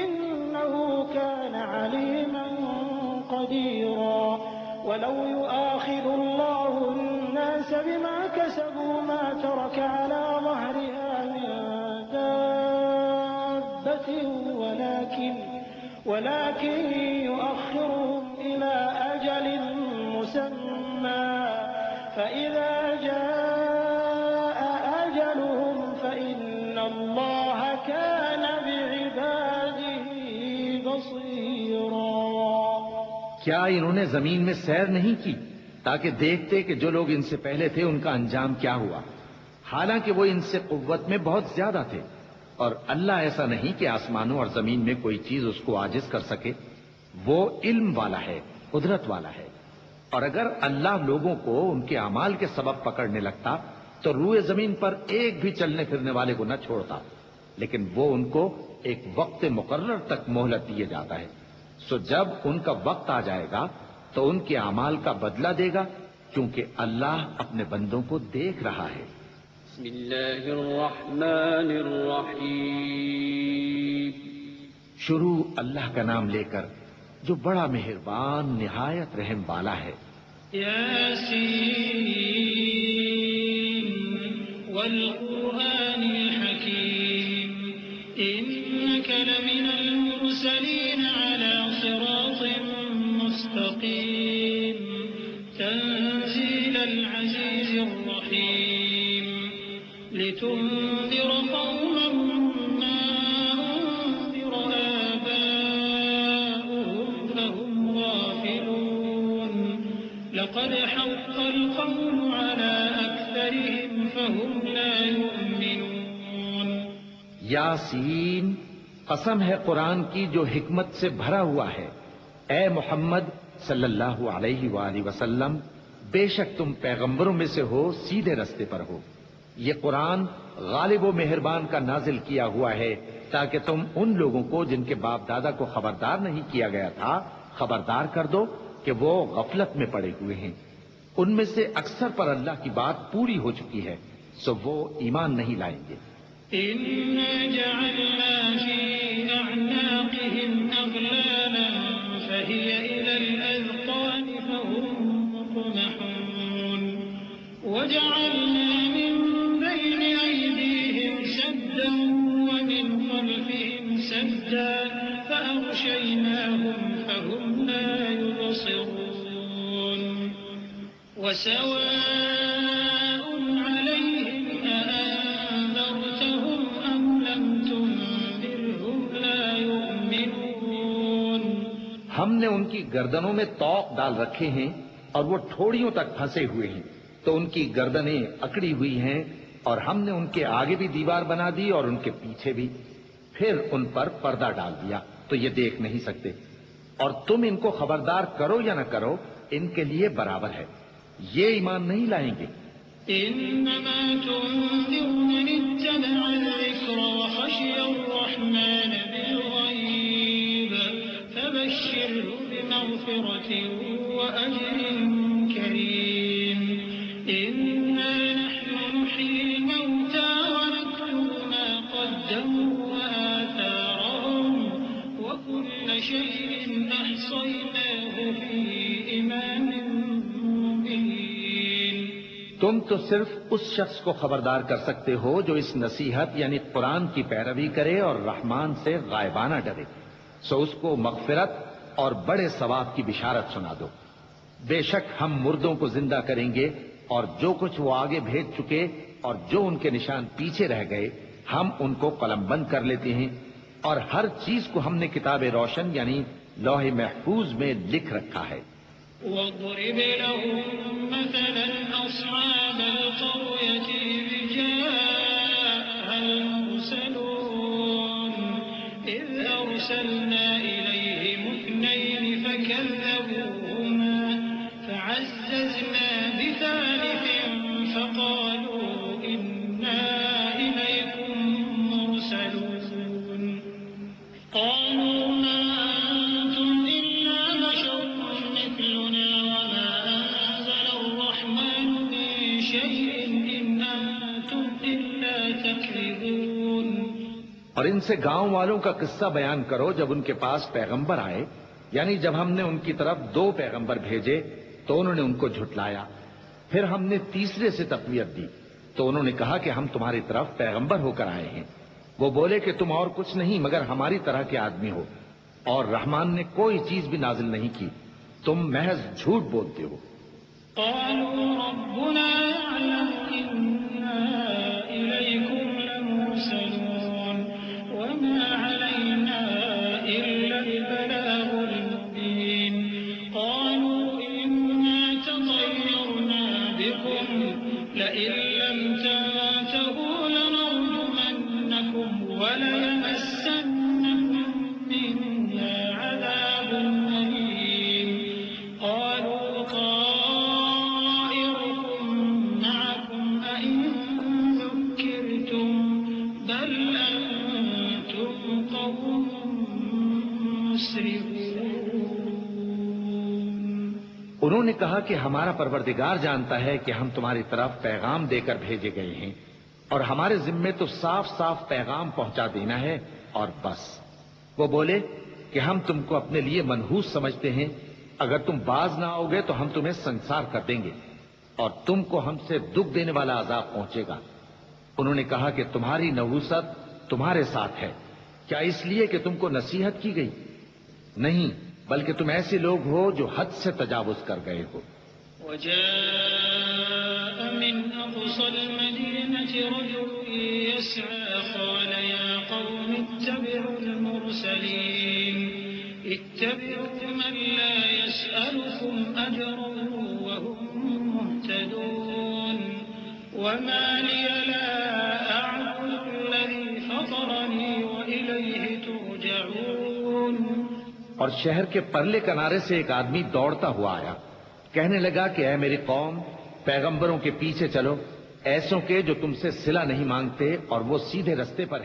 إنه كان عليما قديرا ولو يؤاخذ الله الناس بما كسبوا ما ترك على ظهرها من دابة ولكن يؤخرهم إلى أجل مسمى فإذا جاء أجلهم فإن الله كان بعباده بصيرا۔ کیا انہوں نے زمین میں سیر نہیں کی تاکہ دیکھتے کہ جو لوگ ان سے پہلے تھے ان کا انجام کیا ہوا، حالانکہ وہ ان سے قوت میں بہت زیادہ تھے، اور اللہ ایسا نہیں کہ آسمانوں اور زمین میں کوئی چیز اس کو عاجز کر سکے، وہ علم والا ہے، قدرت والا ہے۔ اور اگر اللہ لوگوں کو ان کے اعمال کے سبب پکڑنے لگتا تو روئے زمین پر ایک بھی چلنے پھرنے والے کو نہ چھوڑتا، لیکن وہ ان کو ایک وقت مقرر تک مہلت دیے جاتا ہے، سو جب ان کا وقت آ جائے گا تو ان کے اعمال کا بدلہ دے گا، کیونکہ اللہ اپنے بندوں کو دیکھ رہا ہے۔ بسم اللہ الرحمن الرحیم۔ شروع اللہ کا نام لے کر جو بڑا مہربان نہایت رحم والا ہے۔ یاسین والقرآن الحکیم انک لمن المرسلین علی صراط مستقیم تنزیل العزیز الرحیم لتنذر قوما ما انذر آباؤهم فهم غافلون لقد حق القول على أكثرهم فهم لا يؤمنون۔ یاسین، قسم ہے قرآن کی جو حکمت سے بھرا ہوا ہے، اے محمد صلی اللہ علیہ وآلہ وسلم، بے شک تم پیغمبروں میں سے ہو، سیدھے رستے پر ہو۔ یہ قرآن غالب و مہربان کا نازل کیا ہوا ہے تاکہ تم ان لوگوں کو جن کے باپ دادا کو خبردار نہیں کیا گیا تھا خبردار کر دو کہ وہ غفلت میں پڑے ہوئے ہیں۔ ان میں سے اکثر پر اللہ کی بات پوری ہو چکی ہے، سو وہ ایمان نہیں لائیں گے۔ إنا جعلنا في أعناقهم أغلالا فهي إلى الأذقان فهم مقمحون وجعلنا من بين أيديهم سدا ومن خلفهم سدا فأغشيناهم فهم لا يبصرون وسواء عليهم أأنذرتهم أم لم تنذرهم لا يؤمنون۔ ہم نے ان کی گردنوں میں طوق ڈال رکھے ہیں اور وہ ٹھوڑیوں تک پھنسے ہوئے ہیں، تو ان کی گردنیں اکڑی ہوئی ہیں، اور ہم نے ان کے آگے بھی دیوار بنا دی اور ان کے پیچھے بھی، پھر ان پر پردہ ڈال دیا تو یہ دیکھ نہیں سکتے، اور تم ان کو خبردار کرو یا نہ کرو ان کے لیے برابر ہے، یہ ایمان نہیں لائیں گے۔ إنما تنذر من اتبع الذكر وخشي الرحمن بالغيب فبشره بمغفرة وأجر كريم إنا نحن نحيي الموتى ونكتب ما قدموا وآثارهم وكل شيء أحصيناه في إمام مبين. تم تو صرف اس شخص کو خبردار کر سکتے ہو جو اس نصیحت یعنی قرآن کی پیروی کرے اور رحمان سے غائبانہ ڈرے، سو اس کو مغفرت اور بڑے ثواب کی بشارت سنا دو. بے شک ہم مردوں کو زندہ کریں گے اور جو کچھ وہ آگے بھیج چکے اور جو ان کے نشان پیچھے رہ گئے ہم ان کو قلم بند کر لیتے ہیں، اور ہر چیز کو ہم نے کتاب روشن یعنی لوح محفوظ میں لکھ رکھا ہے. واضرب لهم مثلا أصحاب القرية إذ جاءها المرسلون إذ أرسلنا إليهم اثنين فكذبوهما فعززنا بثالث فقالوا إنا إليكم مرسلون قالوا ما أنتم إلا بشر مثلنا وما أنزل الرحمن من شيء إن أنتم إلا تكذبون. اور ان سے گاؤں والوں کا قصہ بیان کرو جب ان کے پاس پیغمبر آئے، یعنی جب ہم نے ان کی طرف 2 پیغمبر بھیجے تو انہوں نے ان کو جھٹلایا، پھر ہم نے تیسرے سے تقویت دی تو انہوں نے کہا کہ ہم تمہاری طرف پیغمبر ہو کر آئے ہیں. وہ بولے کہ تم اور کچھ نہیں مگر ہماری طرح کے آدمی ہو، اور رحمان نے کوئی چیز بھی نازل نہیں کی، تم محض جھوٹ بولتے ہو. قالوا ربنا يعلم إنا إليكم لمرسلون وما علينا إلا البلاغ المبين. قالوا إنا تطيرنا بكم لئن لم تنتهوا لنرجمنكم وليمسنكم منا عذاب أليم. قالوا طائركم معكم أئن ذكرتم بل أنتم قوم مسرفون. انہوں نے کہا کہ ہمارا پروردگار جانتا ہے کہ ہم تمہاری طرف پیغام دے کر بھیجے گئے ہیں اور ہمارے ذمے تو صاف صاف پیغام پہنچا دینا ہے اور بس. وہ بولے کہ ہم تم کو اپنے لیے منحوس سمجھتے ہیں، اگر تم باز نہ آؤ گے تو ہم تمہیں سنسار کر دیں گے اور تم کو ہم سے دکھ دینے والا عذاب پہنچے گا. انہوں نے کہا کہ تمہاری نحوست تمہارے ساتھ ہے، کیا اس لیے کہ تم کو نصیحت کی گئی؟ نہیں، بلکہ تم ایسے لوگ ہو جو حد سے تجاوز کر گئے ہو. وجاء من أقصى المدينة رجل يسعى قال يا قوم اتبعوا المرسلين اتبعوا من لا يسألكم أجرا وهم مهتدون. وما لي لا أعبد الذي فطرني وإليه ترجعون. اور شہر کے پرلے کنارے سے ایک آدمی دوڑتا ہوا آیا، کہنے لگا کہ اے میری قوم، پیغمبروں کے پیچھے چلو، ایسوں کے جو تم سے صلہ نہیں مانگتے اور وہ سیدھے رستے پر ہیں.